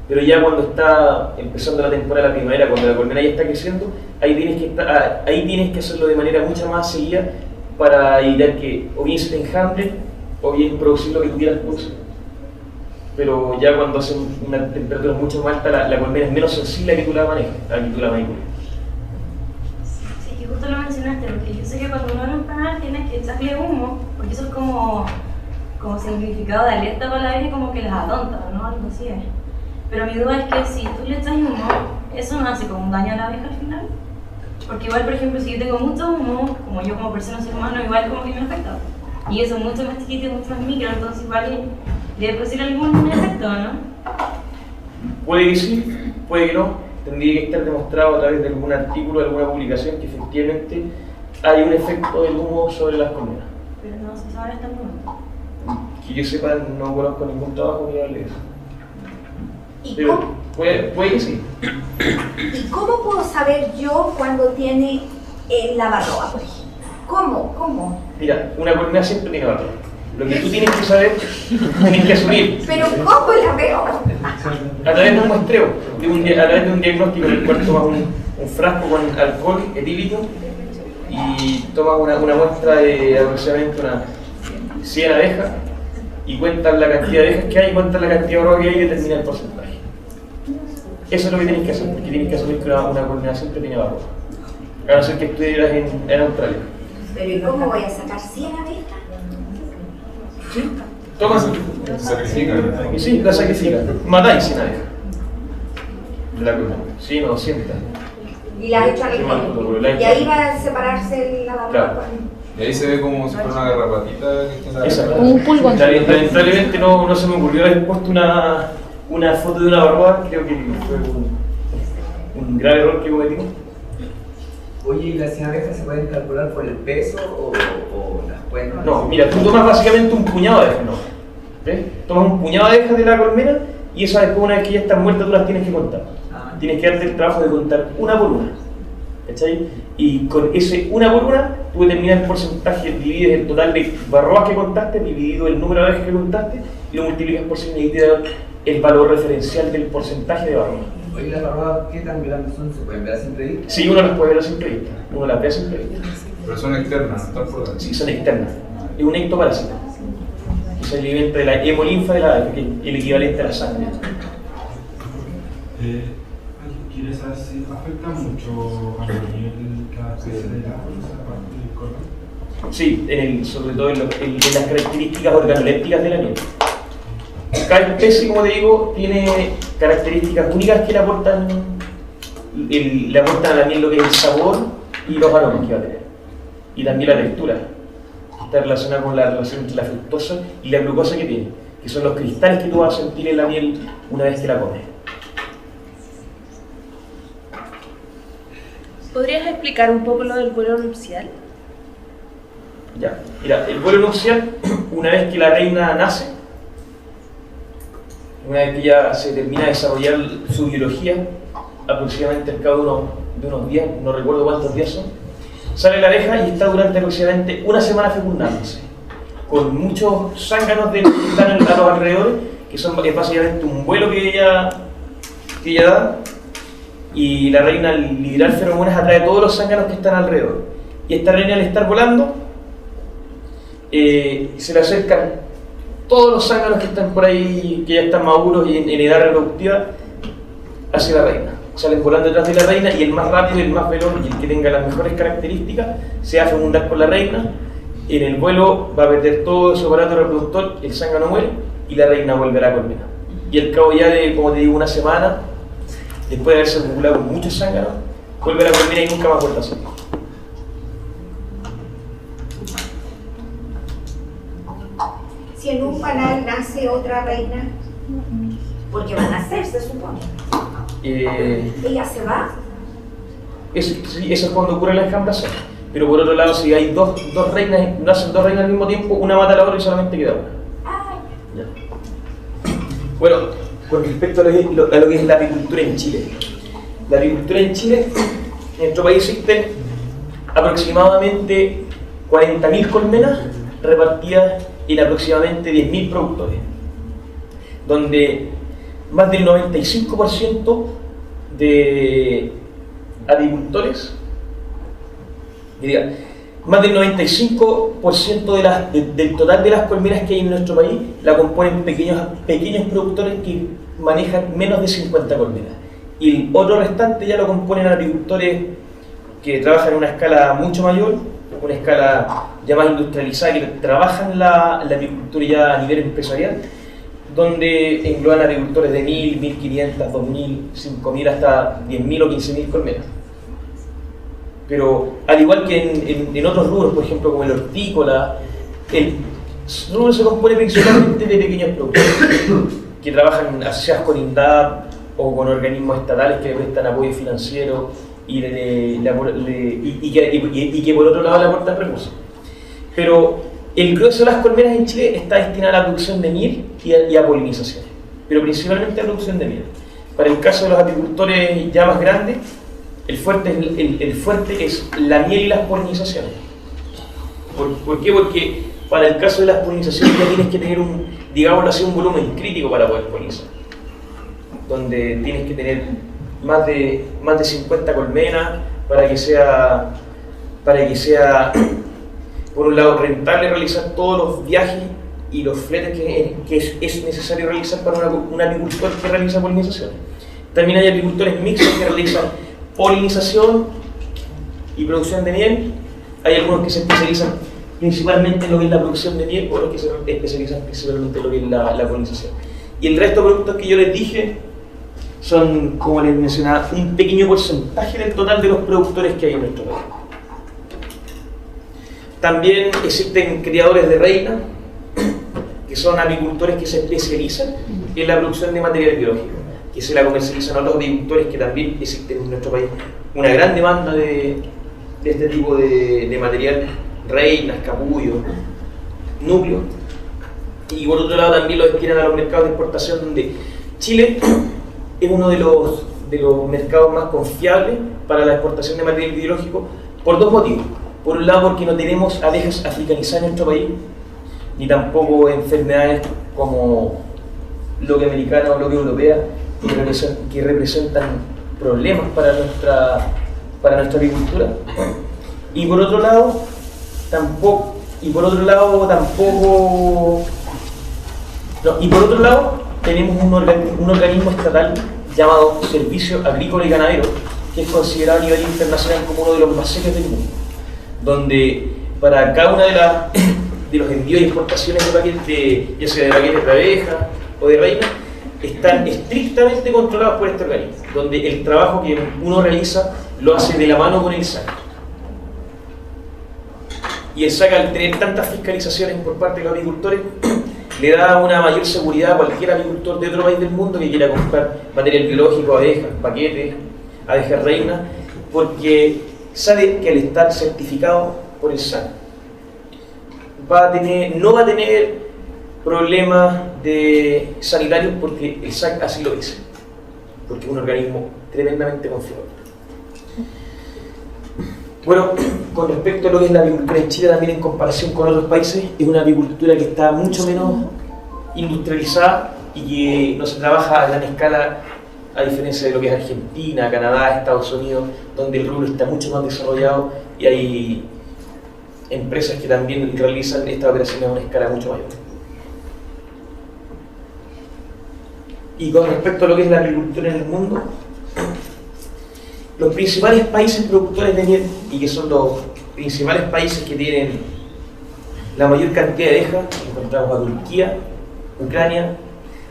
[SPEAKER 1] Pero ya cuando está empezando la temporada de la primavera, cuando la colmena ya está creciendo, ahí tienes que hacerlo de manera mucho más seguida para evitar que o bien se te enjambre o bien producir lo que tú quieras producir. Pero ya cuando hace una temperatura mucho más alta, la colmena es menos sensible a que tú la manejes, a que tú la manipules.
[SPEAKER 10] Sí, que justo lo mencionaste, porque yo sé que cuando uno abre un panal tienes que echarle humo, porque eso es como significado de alerta para la abeja, como que las atonta, ¿no? Algo así es. Pero mi duda es que si tú le echas humo, ¿eso no hace como un daño a la abeja al final? Porque igual, por ejemplo, si yo tengo mucho humo, como yo como persona ser humano, igual como que me afecta. Y eso es mucho más chiquito y mucho más micro, entonces igual debe producir algún efecto, ¿no?
[SPEAKER 1] Puede que sí, puede que no. Tendría que estar demostrado a través de algún artículo, de alguna publicación, que efectivamente hay un efecto del humo sobre las colmenas.
[SPEAKER 10] Pero no se sabe hasta el momento.
[SPEAKER 1] Que yo sepa, no conozco ningún trabajo que hable de eso.
[SPEAKER 8] ¿Y
[SPEAKER 1] Pero
[SPEAKER 8] cómo?
[SPEAKER 1] puede que sí.
[SPEAKER 8] ¿Y cómo puedo saber yo cuando tiene la varroa, por ejemplo? ¿Cómo?
[SPEAKER 1] Mira, una colmena siempre tiene varroa. Lo que tú tienes que saber, tienes que asumir.
[SPEAKER 8] ¿Pero cómo la veo?
[SPEAKER 1] A través de un muestreo, a través de un diagnóstico en el cual tomas un frasco con alcohol etílico y tomas una muestra de aproximadamente unas 100 abejas y cuentas la cantidad de abejas que hay, cuentas la cantidad de varroa que hay y determinas el porcentaje. Eso es lo que tienes que hacer, porque tienes que asumir que una colmena siempre tiene varroa. A no ser que estuvieras en Australia.
[SPEAKER 8] ¿Pero y cómo voy a sacar 100 abejas?
[SPEAKER 1] Sí, tomas.
[SPEAKER 3] Sacrifican.
[SPEAKER 1] Y sí, la sacrifican. Matáis 100 abejas. De la colmena. Sí, no, 200.
[SPEAKER 8] Y la echan al
[SPEAKER 1] Igual,
[SPEAKER 8] y ahí va a separarse la varroa.
[SPEAKER 1] Claro.
[SPEAKER 3] Y ahí se ve como si fuera una garrapatita que está en la
[SPEAKER 1] Exacto.
[SPEAKER 3] garrapata.
[SPEAKER 11] Un pulgón.
[SPEAKER 1] Lamentablemente no se me ocurrió haber puesto una foto de una varroa. Creo que fue un grave error que cometimos.
[SPEAKER 2] Oye, ¿y las 100 abejas se pueden calcular por el peso o las pueden...?
[SPEAKER 1] No, mira, tú tomas básicamente un puñado de abejas, ¿no? ¿Ves? Tomas un puñado de abejas de la colmena y esas después, una vez que ya están muertas, tú las tienes que contar. Tienes que darte el trabajo de contar una por una. ¿Cachai? Y con ese una por una, tú determinas el porcentaje, divides el total de varroas que contaste, dividido el número de abejas que contaste, y lo multiplicas por 100 y te da el valor referencial del porcentaje de varroas.
[SPEAKER 2] Oye, ¿las barbadas qué tan grandes son? ¿Se pueden ver a simple vista?
[SPEAKER 1] Sí, uno las puede ver a simple vista. Uno las ve a simple vista.
[SPEAKER 3] Pero son externas, no están por dentro.
[SPEAKER 1] Sí, son externas. Es un ectoparásito. Es el alimento de la hemolinfa de la abeja, que es el equivalente a la sangre.
[SPEAKER 4] ¿Quieres saber si afecta mucho a nivel cada especie de la parte del color?
[SPEAKER 1] Sí, sobre todo en las características organolépticas de la miel. Cada especie, como te digo, tiene características únicas que le aportan a la miel lo que es el sabor y los aromas que va a tener. Y también la textura. Está relacionada con la relación entre la fructosa y la glucosa que tiene, que son los cristales que tú vas a sentir en la miel una vez que la comes.
[SPEAKER 11] ¿Podrías explicar un poco lo del vuelo nupcial?
[SPEAKER 1] Ya, mira, el vuelo nupcial, una vez que la reina nace, una vez que ya se termina de desarrollar su biología, aproximadamente al cabo de unos días, no recuerdo cuántos días son, sale la abeja y está durante aproximadamente una semana fecundándose, con muchos zánganos que están a los alrededores, que es básicamente un vuelo que ella da, y la reina al liberar feromonas atrae todos los zánganos que están alrededor. Y esta reina al estar volando, se le acercan todos los zánganos que están por ahí, que ya están maduros y en edad reproductiva, hacia la reina. Salen volando detrás de la reina y el más rápido, el más veloz y el que tenga las mejores características se va a fecundar con la reina. En el vuelo va a perder todo su aparato reproductor, el zángano muere y la reina vuelve a la colmena. Y al cabo ya de, como te digo, una semana, después de haberse acumulado muchos zánganos, vuelve a la colmena y nunca más vuelve a salir.
[SPEAKER 8] Si en un panal nace otra reina, porque va a nacer, se supone. ¿Ella se va?
[SPEAKER 1] Eso es cuando ocurre la enjambración. Pero por otro lado, si hay dos reinas, nacen dos reinas al mismo tiempo, una mata a la otra y solamente queda una. Ya. Bueno, con respecto a lo que es la apicultura en Chile. La apicultura en Chile, en nuestro país existen aproximadamente 40.000 colmenas repartidas en aproximadamente 10.000 productores, donde más del 95% de apicultores, más del 95% del total de las colmenas que hay en nuestro país la componen pequeños productores que manejan menos de 50 colmenas. Y el otro restante ya lo componen apicultores que trabajan en una escala mucho mayor, una escala ya más industrializada, que trabajan la apicultura ya a nivel empresarial, donde engloban agricultores de 1.000, 1.500, 2.000, 5.000 hasta 10.000 o 15.000 colmenas. Pero al igual que en otros rubros, por ejemplo como el hortícola, el rubro se compone principalmente de pequeños productores que trabajan asociados con INDAP o con organismos estatales que le prestan apoyo financiero y que por otro lado le aportan recursos. Pero el grueso de las colmenas en Chile está destinado a la producción de miel y a polinización, pero principalmente a la producción de miel. Para el caso de los apicultores ya más grandes, el fuerte es la miel y las polinizaciones. ¿Por qué? Porque para el caso de las polinizaciones ya tienes que tener un volumen crítico para poder polinizar, donde tienes que tener más de 50 colmenas para que sea por un lado rentable realizar todos los viajes y los fletes que es necesario realizar para un apicultor que realiza polinizaciones. También hay apicultores mixtos que realizan polinización y producción de miel. Hay algunos que se especializan principalmente en lo que es la producción de miel, otros que se especializan principalmente en lo que es la polinización. Y el resto de productos que yo les dije son, como les mencionaba, un pequeño porcentaje del total de los productores que hay en nuestro país. También existen criadores de reina, que son apicultores que se especializan en la producción de material biológico, que se la comercializan a otros apicultores, que también existen en nuestro país una gran demanda de este tipo de material, reinas, capullos, núcleos. Y por otro lado también lo destinan a los mercados de exportación, donde Chile es uno de los mercados más confiables para la exportación de material biológico por dos motivos. Por un lado, porque no tenemos abejas africanizadas en nuestro país, ni tampoco enfermedades como loque americana o loque europea que representan problemas para nuestra agricultura. Y por otro lado, tenemos un organismo estatal llamado Servicio Agrícola y Ganadero, que es considerado a nivel internacional como uno de los más serios del mundo, donde para cada una de los envíos y exportaciones de paquetes, ya sea de paquetes de abeja o de reina, están estrictamente controlados por este organismo, donde el trabajo que uno realiza lo hace de la mano con el SAC. Y el SAC, al tener tantas fiscalizaciones por parte de los agricultores, le da una mayor seguridad a cualquier agricultor de otro país del mundo que quiera comprar material biológico, abejas, paquetes, abejas reinas, porque sabe que al estar certificado por el SAC no va a tener problemas sanitarios, porque el SAC así lo dice, porque es un organismo tremendamente confiable. Bueno, con respecto a lo que es la apicultura en Chile, también en comparación con otros países, es una apicultura que está mucho menos industrializada y que no se trabaja a gran escala, a diferencia de lo que es Argentina, Canadá, Estados Unidos, donde el rubro está mucho más desarrollado y hay empresas que también realizan estas operaciones a una escala mucho mayor. Y con respecto a lo que es la apicultura en el mundo, los principales países productores de miel, y que son los principales países que tienen la mayor cantidad de abejas, encontramos a Turquía, Ucrania,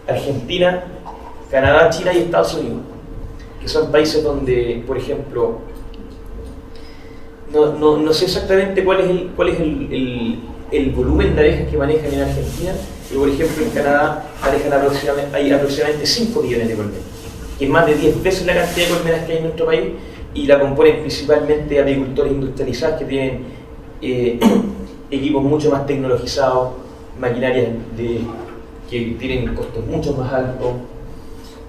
[SPEAKER 1] Argentina, Canadá, China y Estados Unidos, que son países donde, por ejemplo, no sé exactamente cuál es el volumen de abejas que manejan en Argentina, pero por ejemplo en Canadá hay aproximadamente 5 millones de colmenas, que es más de 10 veces la cantidad de colmenas que hay en nuestro país, y la componen principalmente agricultores industrializados que tienen equipos mucho más tecnologizados, maquinarias que tienen costos mucho más altos,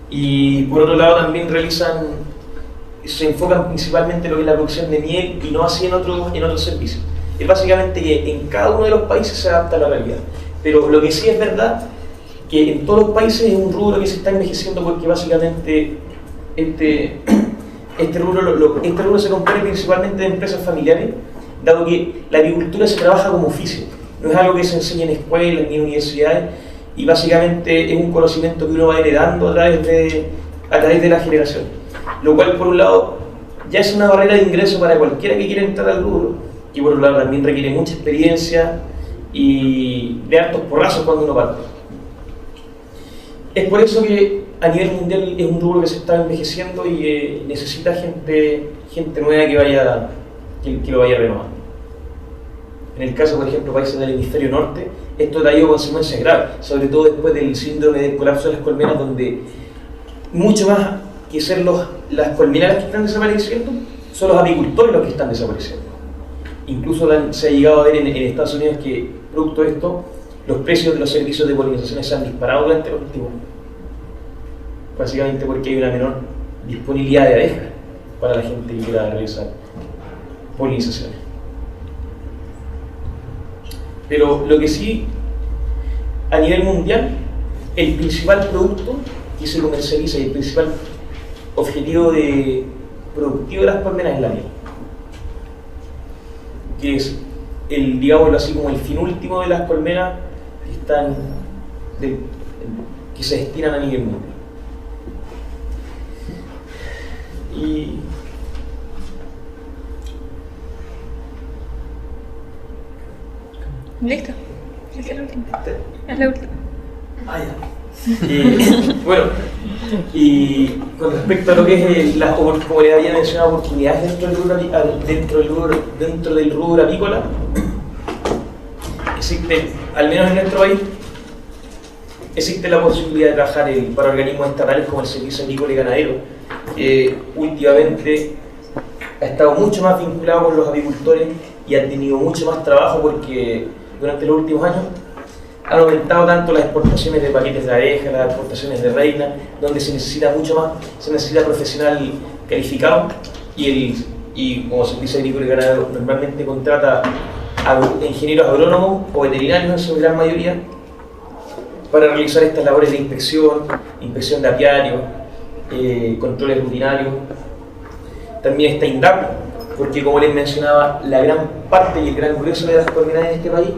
[SPEAKER 1] y por otro lado también se enfocan principalmente en lo que es la producción de miel y no así en otros servicios. Es básicamente que en cada uno de los países se adapta a la realidad, pero lo que sí es verdad que en todos los países es un rubro que se está envejeciendo, porque básicamente este rubro se compone principalmente de empresas familiares, dado que la apicultura se trabaja como oficio, no es algo que se enseña en escuelas ni en universidades, y básicamente es un conocimiento que uno va heredando a través de la generación, lo cual por un lado ya es una barrera de ingreso para cualquiera que quiera entrar al rubro, y por otro lado también requiere mucha experiencia y de hartos porrazos cuando uno parte. Es por eso que a nivel mundial es un rubro que se está envejeciendo y que necesita gente nueva que lo vaya renovando. En el caso, por ejemplo, de países del hemisferio norte, esto ha traído consecuencias graves, sobre todo después del síndrome del colapso de las colmenas, donde mucho más que ser las colmenas que están desapareciendo, son los apicultores los que están desapareciendo. Incluso se ha llegado a ver en Estados Unidos que, producto de esto, los precios de los servicios de polinización se han disparado durante los últimos años. Básicamente porque hay una menor disponibilidad de abejas para la gente que quiera realizar polinizaciones. Pero lo que sí, a nivel mundial, el principal producto que se comercializa y el principal objetivo productivo de las colmenas es la miel, que es digámoslo así, como el fin último de las colmenas que se destinan a nivel mundial. Y
[SPEAKER 11] listo. Es la última. Es la última.
[SPEAKER 1] Ah, ya. Bueno, y con respecto a lo que es como les había mencionado, oportunidades dentro del rubro apícola, existe, al menos en nuestro país, existe la posibilidad de trabajar para organismos estatales como el Servicio Agrícola y Ganadero, que últimamente ha estado mucho más vinculado con los apicultores y ha tenido mucho más trabajo, porque durante los últimos años han aumentado tanto las exportaciones de paquetes de abejas, las exportaciones de reina, donde se necesita mucho más, se necesita profesional calificado, y como Servicio Agrícola y Ganadero normalmente contrata a ingenieros agrónomos o veterinarios en su gran mayoría para realizar estas labores de inspección de apiarios, controles rutinarios. También está INDAP, porque como les mencionaba, la gran parte y el gran grueso de las colmenas en este país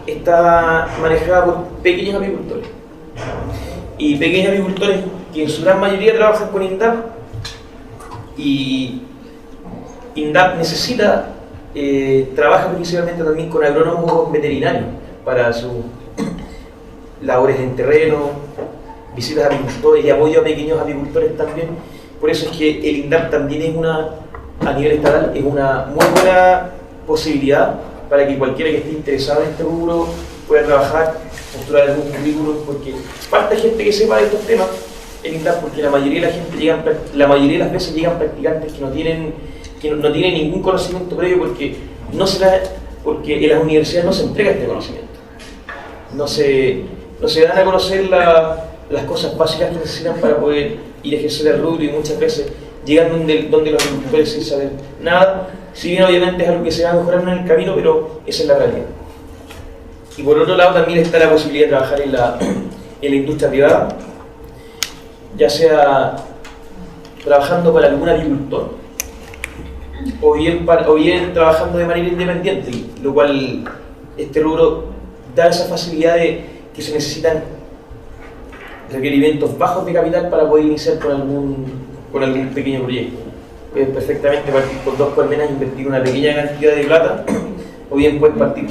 [SPEAKER 1] está manejada por pequeños apicultores. Y pequeños apicultores que en su gran mayoría trabajan con INDAP, y INDAP trabaja principalmente también con agrónomos veterinarios para sus labores en terreno, visitas a apicultores y apoyo a pequeños apicultores también. Por eso es que el INDAP también es a nivel estatal, es una muy buena posibilidad para que cualquiera que esté interesado en este rubro pueda trabajar, postular algún currículum, porque falta gente que sepa de estos temas en INDAP, porque la mayoría de las veces llegan practicantes que no tienen ningún conocimiento previo, porque en las universidades no se entrega este conocimiento. No se dan a conocer las cosas básicas que necesitan para poder ir a ejercer el rubro, y muchas veces llegan donde los agricultores sin saber nada. Si bien obviamente es algo que se va mejorando en el camino, pero esa es la realidad. Y por otro lado también está la posibilidad de trabajar en la industria privada, ya sea trabajando para algún agricultor o bien trabajando de manera independiente, lo cual este rubro da esa facilidad de que se necesitan requerimientos bajos de capital para poder iniciar con algún pequeño proyecto. Puedes perfectamente partir con 2 colmenas e invertir una pequeña cantidad de plata, o bien puedes partir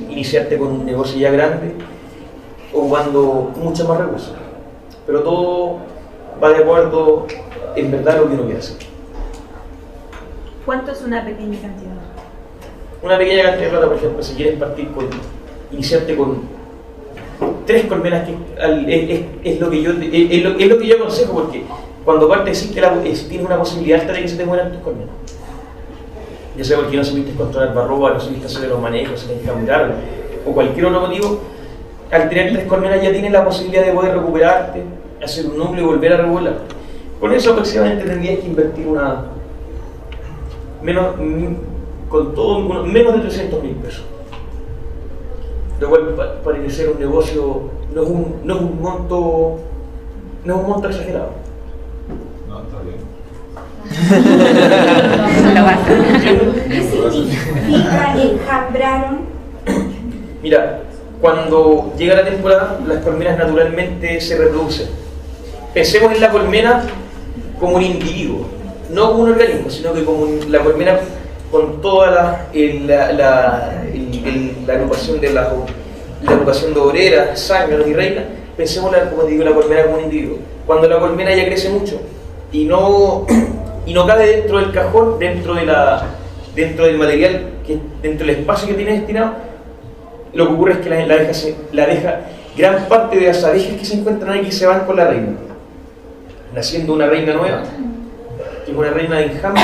[SPEAKER 1] iniciarte con un negocio ya grande, ocupando muchos más recursos. Pero todo va de acuerdo en verdad a lo que uno quiere hacer.
[SPEAKER 11] ¿Cuánto es una pequeña cantidad?
[SPEAKER 1] Una pequeña cantidad de plata, por ejemplo, si quieres iniciarte con 3 colmenas, que es lo que yo aconsejo, porque cuando partes tienes una posibilidad alta de que se te mueran tus colmenas. Ya sea porque no supiste controlar barroa, no supiste hacer los manejos, se te encamuraron, o cualquier otro motivo. Al tener 3 colmenas ya tienes la posibilidad de poder recuperarte, hacer un núcleo y volver a regular. Con eso aproximadamente tendrías que invertir menos de 300.000 pesos. Lo cual para iniciar un negocio no es un monto exagerado.
[SPEAKER 3] No, está bien.
[SPEAKER 8] ¿Qué significa enjambraron?
[SPEAKER 1] Mira, cuando llega la temporada, las colmenas naturalmente se reproducen. Pensemos en la colmena como un individuo, no como un organismo, sino que como la colmena con toda la agrupación de la agrupación de obreras, zánganos y reinas. Pensemos como digo, la colmena como un individuo. Cuando la colmena ya crece mucho y no cabe dentro del cajón, dentro del material, dentro del espacio que tiene destinado, lo que ocurre es que la abeja, gran parte de las abejas que se encuentran aquí se van con la reina, naciendo una reina nueva, que es una reina de enjambre,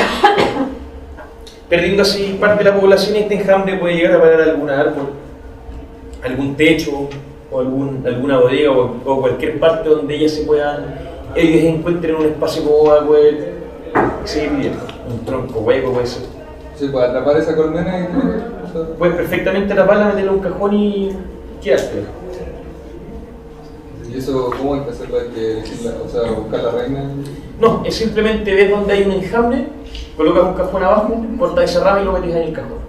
[SPEAKER 1] perdiendo así parte de la población, y este enjambre puede llegar a parar algún árbol, algún techo, o alguna bodega, o cualquier parte donde ellos encuentren un espacio como va a poder seguir viviendo. Un tronco hueco puede ser.
[SPEAKER 3] ¿Se puede atrapar esa colmena?
[SPEAKER 1] Puedes perfectamente atraparla, meterla en un cajón y quedarte.
[SPEAKER 3] ¿Y eso cómo hay que hacerlo? ¿Hay que elegirla, buscar la reina?
[SPEAKER 1] No, es simplemente ves donde hay un enjambre, colocas un cajón abajo, cortas esa rama y lo metes en el cajón.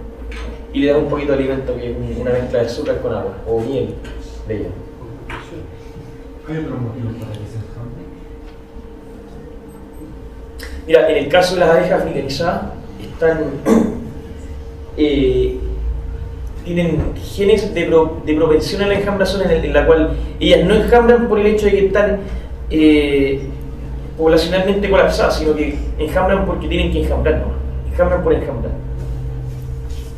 [SPEAKER 1] Y le das un poquito de alimento, que es una mezcla de azúcar con agua, o miel de ella.
[SPEAKER 4] ¿Hay otros motivos para que se enjambre?
[SPEAKER 1] Mira, en el caso de las abejas africanizadas, tienen genes de propensión a la enjambración, en la cual ellas no enjambran por el hecho de que están poblacionalmente colapsadas, sino que enjambran porque tienen que enjambrar, ¿no? Enjambran por enjambrar.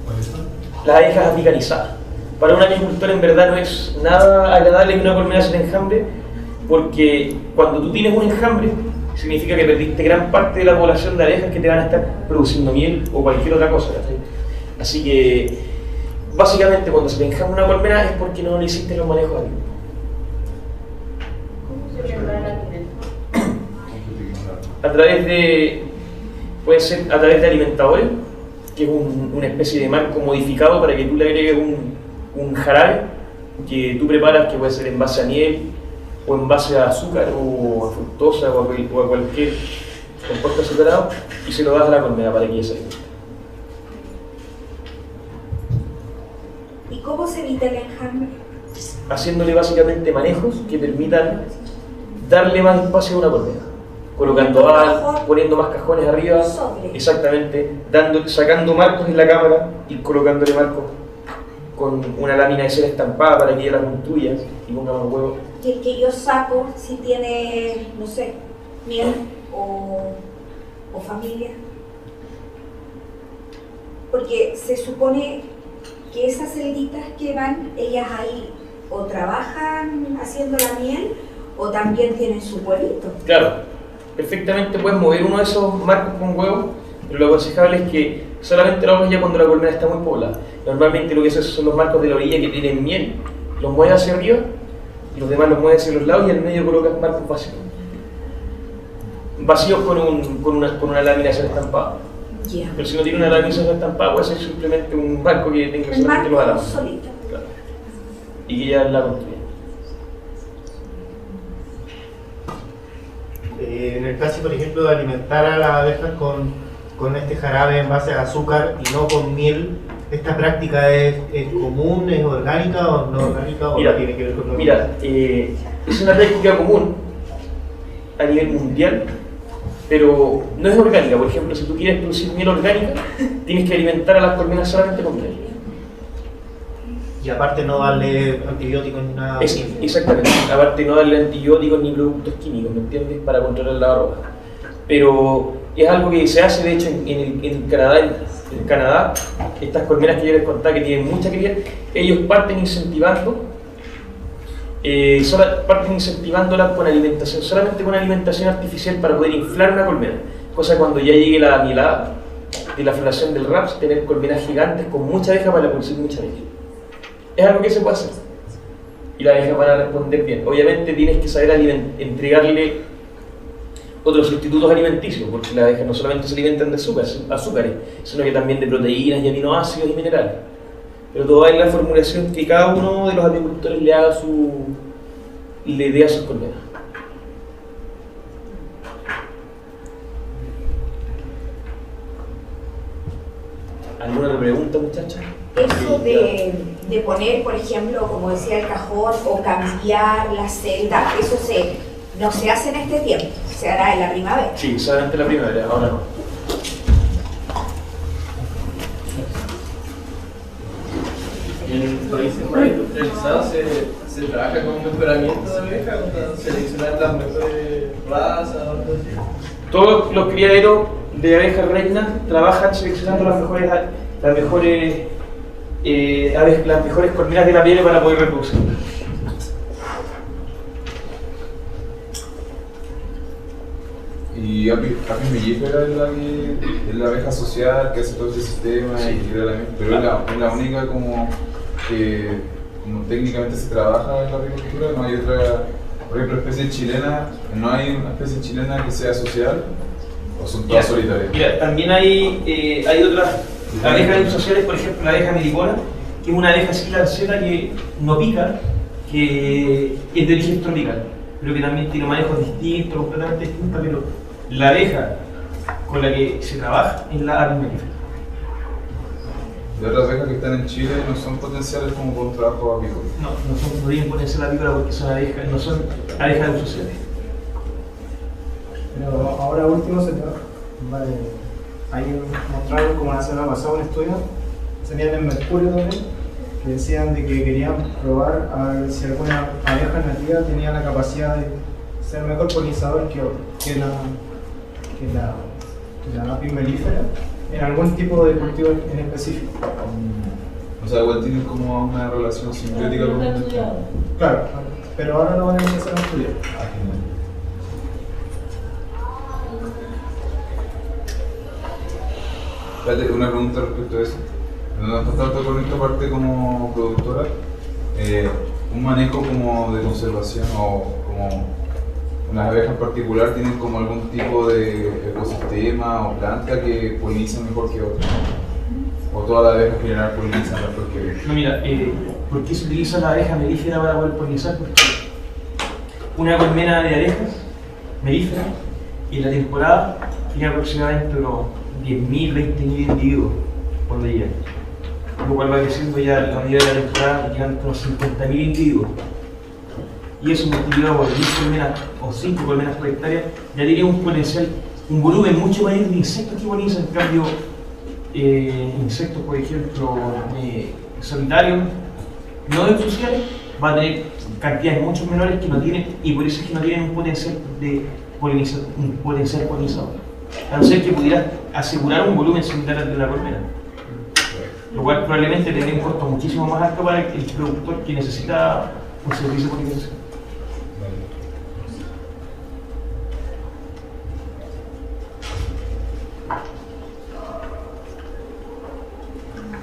[SPEAKER 4] ¿Cuáles son?
[SPEAKER 1] Las abejas africanizadas. Para un apicultor en verdad no es nada agradable que una colmena se enjambre, porque cuando tú tienes un enjambre, significa que perdiste gran parte de la población de abejas que te van a estar produciendo miel o cualquier otra cosa, ¿sí? Así que, básicamente, cuando se te enjambra una colmena es porque no le hiciste los manejos a ti.
[SPEAKER 5] ¿Cómo se prepara la miel?
[SPEAKER 1] Puede ser a través de alimentadores, que es una especie de marco modificado para que tú le agregues un jarabe que tú preparas, que puede ser en base a miel, o en base a azúcar o a fructosa o a cualquier compuesto azucarado y se lo das a la colmena para que ella se alimente.
[SPEAKER 8] ¿Y cómo se evita el enjambre?
[SPEAKER 1] Haciéndole básicamente manejos que permitan darle más espacio a una colmena. Colocando poniendo más cajones arriba, exactamente, sacando marcos en la cámara y colocándole marcos con una lámina de cera estampada para que ella la construya y ponga más huevos.
[SPEAKER 8] Y el que yo saco, si tiene, no sé, miel o familia. Porque se supone que esas celditas que van, ellas ahí o trabajan haciendo la miel o también tienen su pueblito.
[SPEAKER 1] Claro, perfectamente puedes mover uno de esos marcos con huevos, pero lo aconsejable es que solamente lo hagas ya cuando la colmena está muy poblada. Normalmente lo que se hace son los marcos de la orilla que tienen miel, los mueves hacia arriba y los demás los mueves hacia los lados y al medio colocas marcos vacíos con una lámina de cera estampada.
[SPEAKER 8] Yeah.
[SPEAKER 1] Pero si no tiene una lámina de cera estampada puede ser simplemente un marco que tenga solamente los alados. Claro. Y que ya la construya.
[SPEAKER 12] En el caso, por ejemplo, de alimentar a las abejas con este jarabe en base a azúcar y no con miel, ¿esta práctica es común, es orgánica o no orgánica?
[SPEAKER 1] Mira,
[SPEAKER 12] ¿o tiene que ver con
[SPEAKER 1] mira, es una práctica común a nivel mundial, pero no es orgánica. Por ejemplo, si tú quieres producir miel orgánica, tienes que alimentar a las colmenas solamente con miel.
[SPEAKER 12] Y aparte no darle antibióticos ni nada.
[SPEAKER 1] Exactamente, aparte no darle antibióticos ni productos químicos, ¿me entiendes? Para controlar la roja. Pero es algo que se hace, de hecho, en Canadá. En Canadá, estas colmenas que yo les contaba que tienen mucha cría, ellos parten incentivándolas con alimentación, solamente con alimentación artificial para poder inflar una colmena. Cosa que cuando ya llegue la mielada de la floración del raps, tener colmenas gigantes con mucha abeja para producir mucha miel. Es algo que se puede hacer y las abejas van a responder bien. Obviamente tienes que saber entregarle otros sustitutos alimenticios, porque las abejas no solamente se alimentan de azúcares, sino que también de proteínas y aminoácidos y minerales. Pero todo va en la formulación que cada uno de los apicultores le dé a sus colmenas. ¿Alguna otra pregunta, muchachas?
[SPEAKER 8] Eso de poner, por ejemplo, como decía el cajón, o cambiar la celda, eso no se hace en este tiempo, se hará en la primavera.
[SPEAKER 1] Sí, solamente en la primavera, ahora no.
[SPEAKER 9] En países más industrializados se trabaja con mejoramiento de abejas, seleccionar las mejores razas o algo así.
[SPEAKER 1] Todos los criaderos de abejas reinas trabajan seleccionando las mejores colmenas de la piel para poder reproducir.
[SPEAKER 3] Y Apis mellifera es la abeja social que hace todo ese sistema, sí. Pero es la única como técnicamente se trabaja en la apicultura. No hay otra, por ejemplo, especie chilena, no hay una especie chilena que sea social, o son todas solitarias.
[SPEAKER 1] Mira, también hay otras abejas sociales, por ejemplo la abeja melipona, que es una abeja así lanceta que no pica, que es de origen tropical, pero que también tiene manejos distintos, completamente distintos, pero la abeja con la que se trabaja es la Apis mellifera.
[SPEAKER 3] ¿Y otras abejas que están en Chile no son potenciales como por un trabajo apícola?
[SPEAKER 1] No tienen potencial apícola porque son abejas, no son abejas sociales.
[SPEAKER 13] Pero ahora último ahí mostraron como la semana pasada un estudio, tenían en Mercurio también, que decían de que querían probar a ver si alguna abeja nativa tenía la capacidad de ser mejor polinizador que la Apis mellifera en algún tipo de cultivo en específico.
[SPEAKER 3] O sea, igual tienen como una relación simbiótica con el mercado.
[SPEAKER 13] Claro, pero ahora lo van a empezar a estudiar.
[SPEAKER 3] Espérate, una pregunta respecto a eso. Nos tratado con esta parte como productora, un manejo como de conservación o como las abejas en particular tienen como algún tipo de ecosistema o planta que polinizan mejor que otras, o todas las abejas en general polinizan mejor que otras.
[SPEAKER 1] No, mira, ¿por qué se utiliza la abeja melífera para poder polinizar? Porque una colmena de abejas melíferas y en la temporada tiene aproximadamente unos 10.000, 20.000 individuos cuando llegan. Lo cual va creciendo ya a medida de la temporada, llegando a unos 50.000 individuos. Y eso multiplicado por 10 colmenas o 5 colmenas por hectárea, ya tiene un potencial, un volumen mucho mayor de insectos que polinizan. En cambio, insectos, por ejemplo, solitarios, no sociales, va a tener cantidades mucho menores que no tienen, y por eso es que no tienen un potencial polinizador. A no ser que pudiera asegurar un volumen similar al de la colmena. Lo cual probablemente tendría un costo muchísimo más alto para el productor que necesita un servicio de polinización.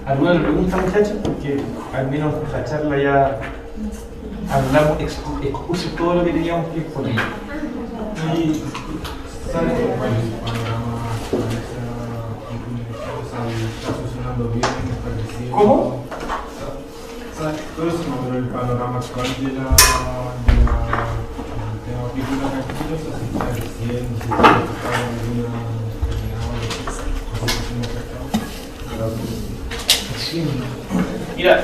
[SPEAKER 1] ¿Alguna pregunta, muchachos? Porque al menos la charla ya hablamos, expuse todo lo que teníamos que exponer.
[SPEAKER 4] Y ¿sabes cuál es el panorama con esa está funcionando bien, está creciendo?
[SPEAKER 1] ¿Cómo?
[SPEAKER 4] ¿Sabes? Todo eso, pero el panorama actual de la del tema apícola tranquilo, si está creciendo, si está en alguna
[SPEAKER 1] Mira,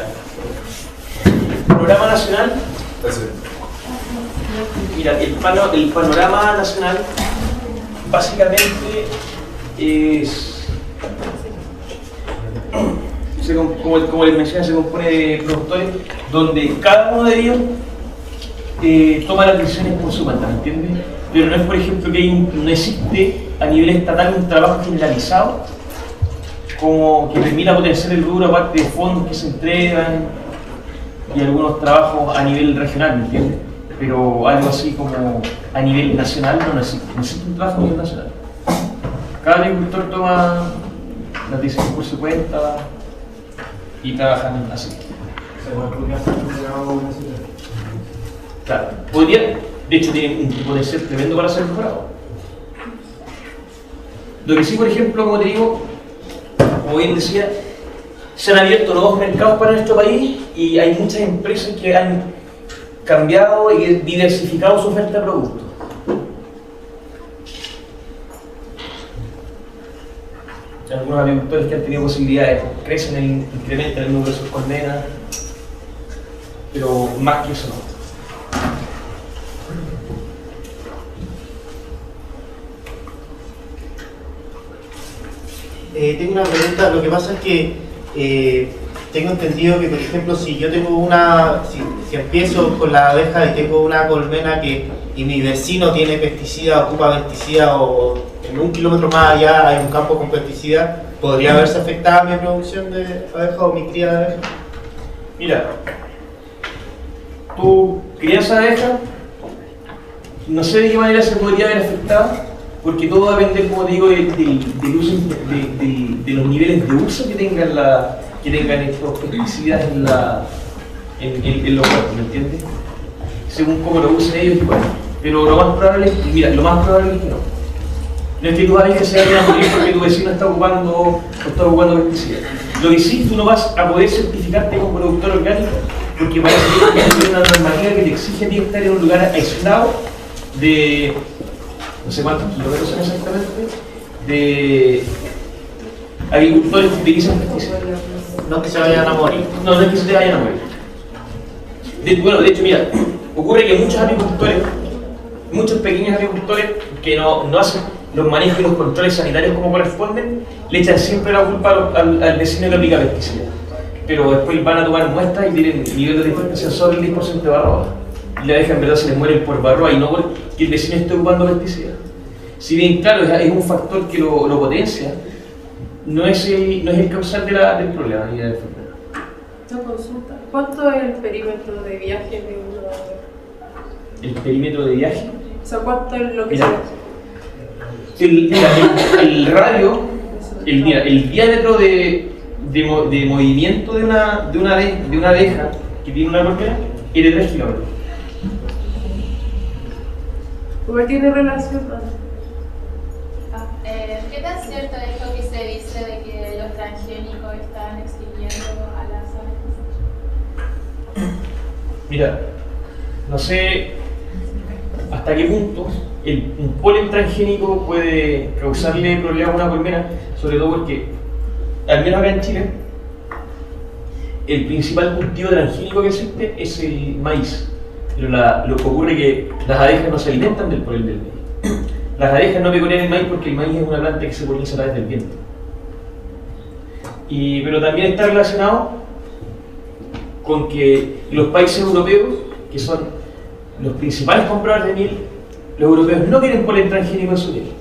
[SPEAKER 1] panorama nacional. Mira, el panorama nacional básicamente es, como les mencioné, se compone de productores donde cada uno de ellos toma las decisiones por su cuenta, ¿me entiendes? Pero no es, por ejemplo, que no existe a nivel estatal un trabajo generalizado como que permita potenciar el rubro, aparte de fondos que se entregan y algunos trabajos a nivel regional, ¿me entiendes? Pero algo así como a nivel nacional no existe. No existe un trabajo a nivel nacional. Cada agricultor toma las decisiones por su cuenta y trabajan así. Claro, podría, de hecho tiene un potencial tremendo para ser mejorado. Lo que sí, por ejemplo, como te digo, como bien decía, se han abierto nuevos mercados para nuestro país y hay muchas empresas que han cambiado y diversificado su oferta de productos. Algunos agricultores que han tenido posibilidades, crecen, incrementan el número de sus colmenas, pero más que eso no.
[SPEAKER 12] Tengo una pregunta. Lo que pasa es que tengo entendido que, por ejemplo, si yo tengo si empiezo con la abeja y tengo una colmena y mi vecino tiene pesticida, ocupa pesticida, o en 1 kilómetro más allá hay un campo con pesticida, ¿podría verse afectada mi producción de abeja o mi cría de abeja?
[SPEAKER 1] Mira, tu crianza de abeja, no sé de qué manera se podría ver afectada, porque todo va a depender, como te digo, de los niveles de uso que tengan estos pesticidas en los huertos, ¿me entiendes? Según cómo lo usen ellos, igual. Pero lo más probable es que no. No es que tus abejas se vayan a morir porque tu vecino está ocupando pesticidas. Lo que sí, tú no vas a poder certificarte como productor orgánico, porque parece que hay una normativa que te exige a ti estar en un lugar aislado de no sé cuántos kilómetros son exactamente, de agricultores que utilizan pesticidas.
[SPEAKER 12] No que se vayan a morir.
[SPEAKER 1] No es que se te vayan a morir. Bueno, de hecho, mira, ocurre que muchos agricultores, muchos pequeños agricultores que no hacen los manejos y los controles sanitarios como corresponden, le echan siempre la culpa al vecino que aplica pesticidas. Pero después van a tomar muestras y tienen niveles de infestación sobre el 10% de barroa. Y la abeja en verdad se les mueren por barroa y no porque el vecino esté ocupando pesticidas. Si bien, claro, es un factor que lo potencia, no es el causal del problema ni de la enfermedad.
[SPEAKER 6] Una consulta. ¿Cuánto es el perímetro de viaje de una abeja?
[SPEAKER 1] ¿El perímetro de viaje?
[SPEAKER 6] O sea, ¿cuánto es lo que
[SPEAKER 1] el radio, el diámetro de movimiento de una abeja que tiene una colmena es de 3 kilómetros.
[SPEAKER 6] ¿Cómo tiene relación?
[SPEAKER 5] ¿Qué tan cierto es lo que se dice de que los transgénicos están extinguiendo a las abejas?
[SPEAKER 1] Mira, no sé hasta qué punto un polen transgénico puede causarle problemas a una colmena, sobre todo porque, al menos acá en Chile, el principal cultivo transgénico que existe es el maíz. Pero lo que ocurre es que las abejas no se alimentan del polen del maíz. Las abejas no pecorean el maíz porque el maíz es una planta que se poliniza a través del viento. Pero también está relacionado con que los países europeos, que son los principales compradores de miel, los europeos no quieren polen transgénico en su miel.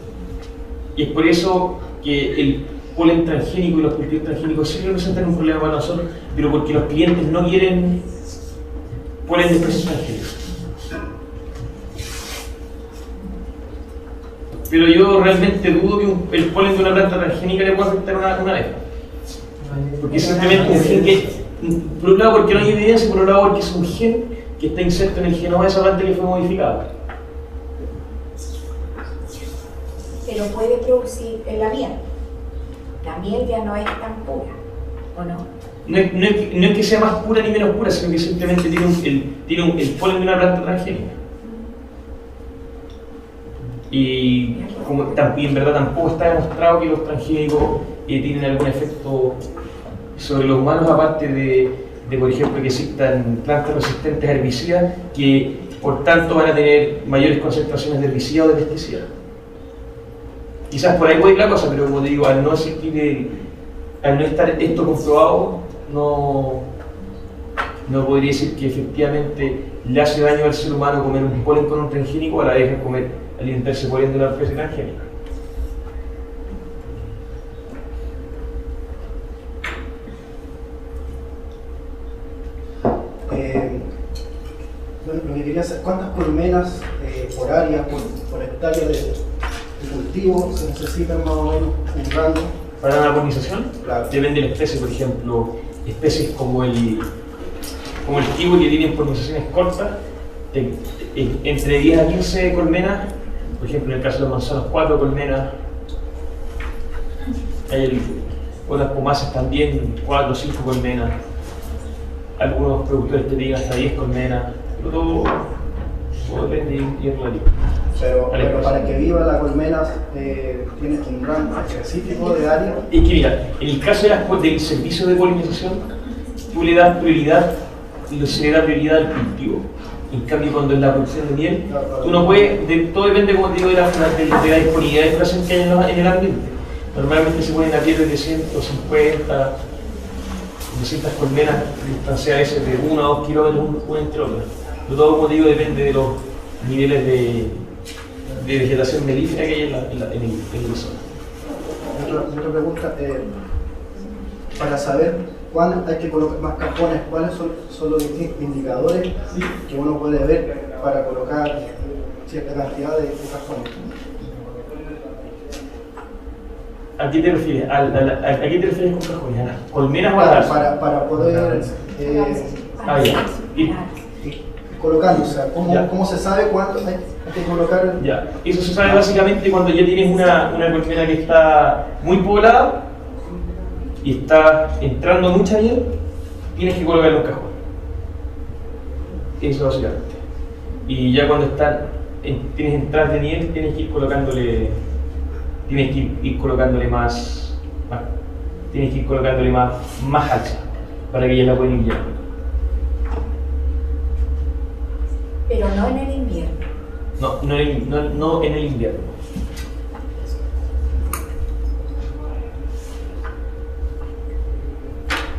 [SPEAKER 1] Y es por eso que el polen transgénico y los cultivos transgénicos sí representan un problema para nosotros, pero porque los clientes no quieren polen de especies transgénicas. Pero yo realmente dudo que el polen de una planta transgénica le pueda afectar a una abeja. Porque es simplemente un gen que, por un lado porque no hay evidencia, y por otro lado porque es un gen que está inserto en el genoma de esa planta que fue modificada.
[SPEAKER 8] Pero puede producir en la miel. La miel ya no es tan pura, ¿o no?
[SPEAKER 1] No es que sea más pura ni menos pura, sino que simplemente tiene el polen de una planta transgénica. Y en verdad tampoco está demostrado que los transgénicos tienen algún efecto sobre los humanos, aparte de por ejemplo, que existan plantas resistentes a herbicidas que por tanto van a tener mayores concentraciones de herbicidas o de pesticidas. Quizás por ahí puede ir la cosa, pero como te digo, al no estar esto comprobado, no podría decir que efectivamente le hace daño al ser humano comer un polen con un transgénico o a la abeja alimentarse polen de una especie transgénica.
[SPEAKER 7] Lo que quería saber, ¿cuántas colmenas por área, por hectárea de cultivo se necesitan más o menos un rango?
[SPEAKER 1] Para la polinización,
[SPEAKER 7] claro,
[SPEAKER 1] depende de la especie. Por ejemplo, especies como el kiwi, que tienen polinizaciones cortas, entre 10 a 15 colmenas. Por ejemplo, en el caso de los manzanos, 4 colmenas. Hay otras pomasas también, 4 o 5 colmenas. Algunos productores te digan hasta 10 colmenas. Pero todo depende y es relativo.
[SPEAKER 7] Pero para que viva la colmena tiene un rango específico de área.
[SPEAKER 1] Es que mira, en el caso del servicio de polinización, tú le das prioridad, se le da prioridad al cultivo. En cambio, cuando es la producción de miel, tú no puedes, todo depende, como te digo, de la disponibilidad de floración que hay en el ambiente. Normalmente se pueden abrir de 150, 200 colmenas distanciadas a veces de 1 a 2 kilómetros una entre otras. Pero todo, como te digo, depende de los niveles de vegetación melífera que hay en la zona.
[SPEAKER 7] Otra pregunta, para saber cuándo hay que colocar más cajones, ¿cuáles son los indicadores que uno puede ver para colocar cierta cantidad de cajones?
[SPEAKER 1] ¿A qué te refieres? ¿A qué te refieres con cajones? ¿A las colmenas o a las?
[SPEAKER 7] Para poder colocando, o sea, ¿cómo se sabe cuánto hay que colocar?
[SPEAKER 1] Ya, eso se sabe básicamente cuando ya tienes una colmena que está muy poblada y está entrando mucha miel, tienes que colocarle un cajón. Eso básicamente. Y ya cuando tienes entradas de miel, tienes que ir colocándole más alza para que ella la pueda ir llenando.
[SPEAKER 8] Pero no en el invierno.
[SPEAKER 1] No en el invierno.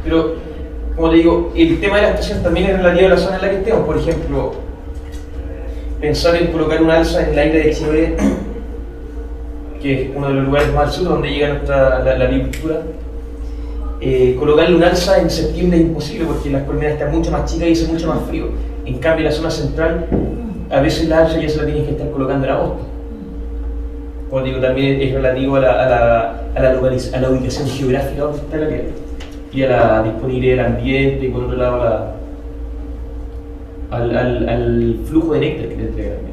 [SPEAKER 1] Pero, como te digo, el tema de la estación también es relativo a la zona en la que estemos. Por ejemplo, pensar en colocar una alza en la isla de Chiloé, que es uno de los lugares más al sur donde llega la apicultura. Colocarle un alza en septiembre es imposible porque las colmenas están mucho más chicas y hace mucho más frío. En cambio, en la zona central, a veces la alza ya se la tienes que estar colocando en agosto. Como digo, también es relativo a la ubicación geográfica donde está la miel y a la disponibilidad del ambiente y por otro lado al flujo de néctar que te entrega la miel.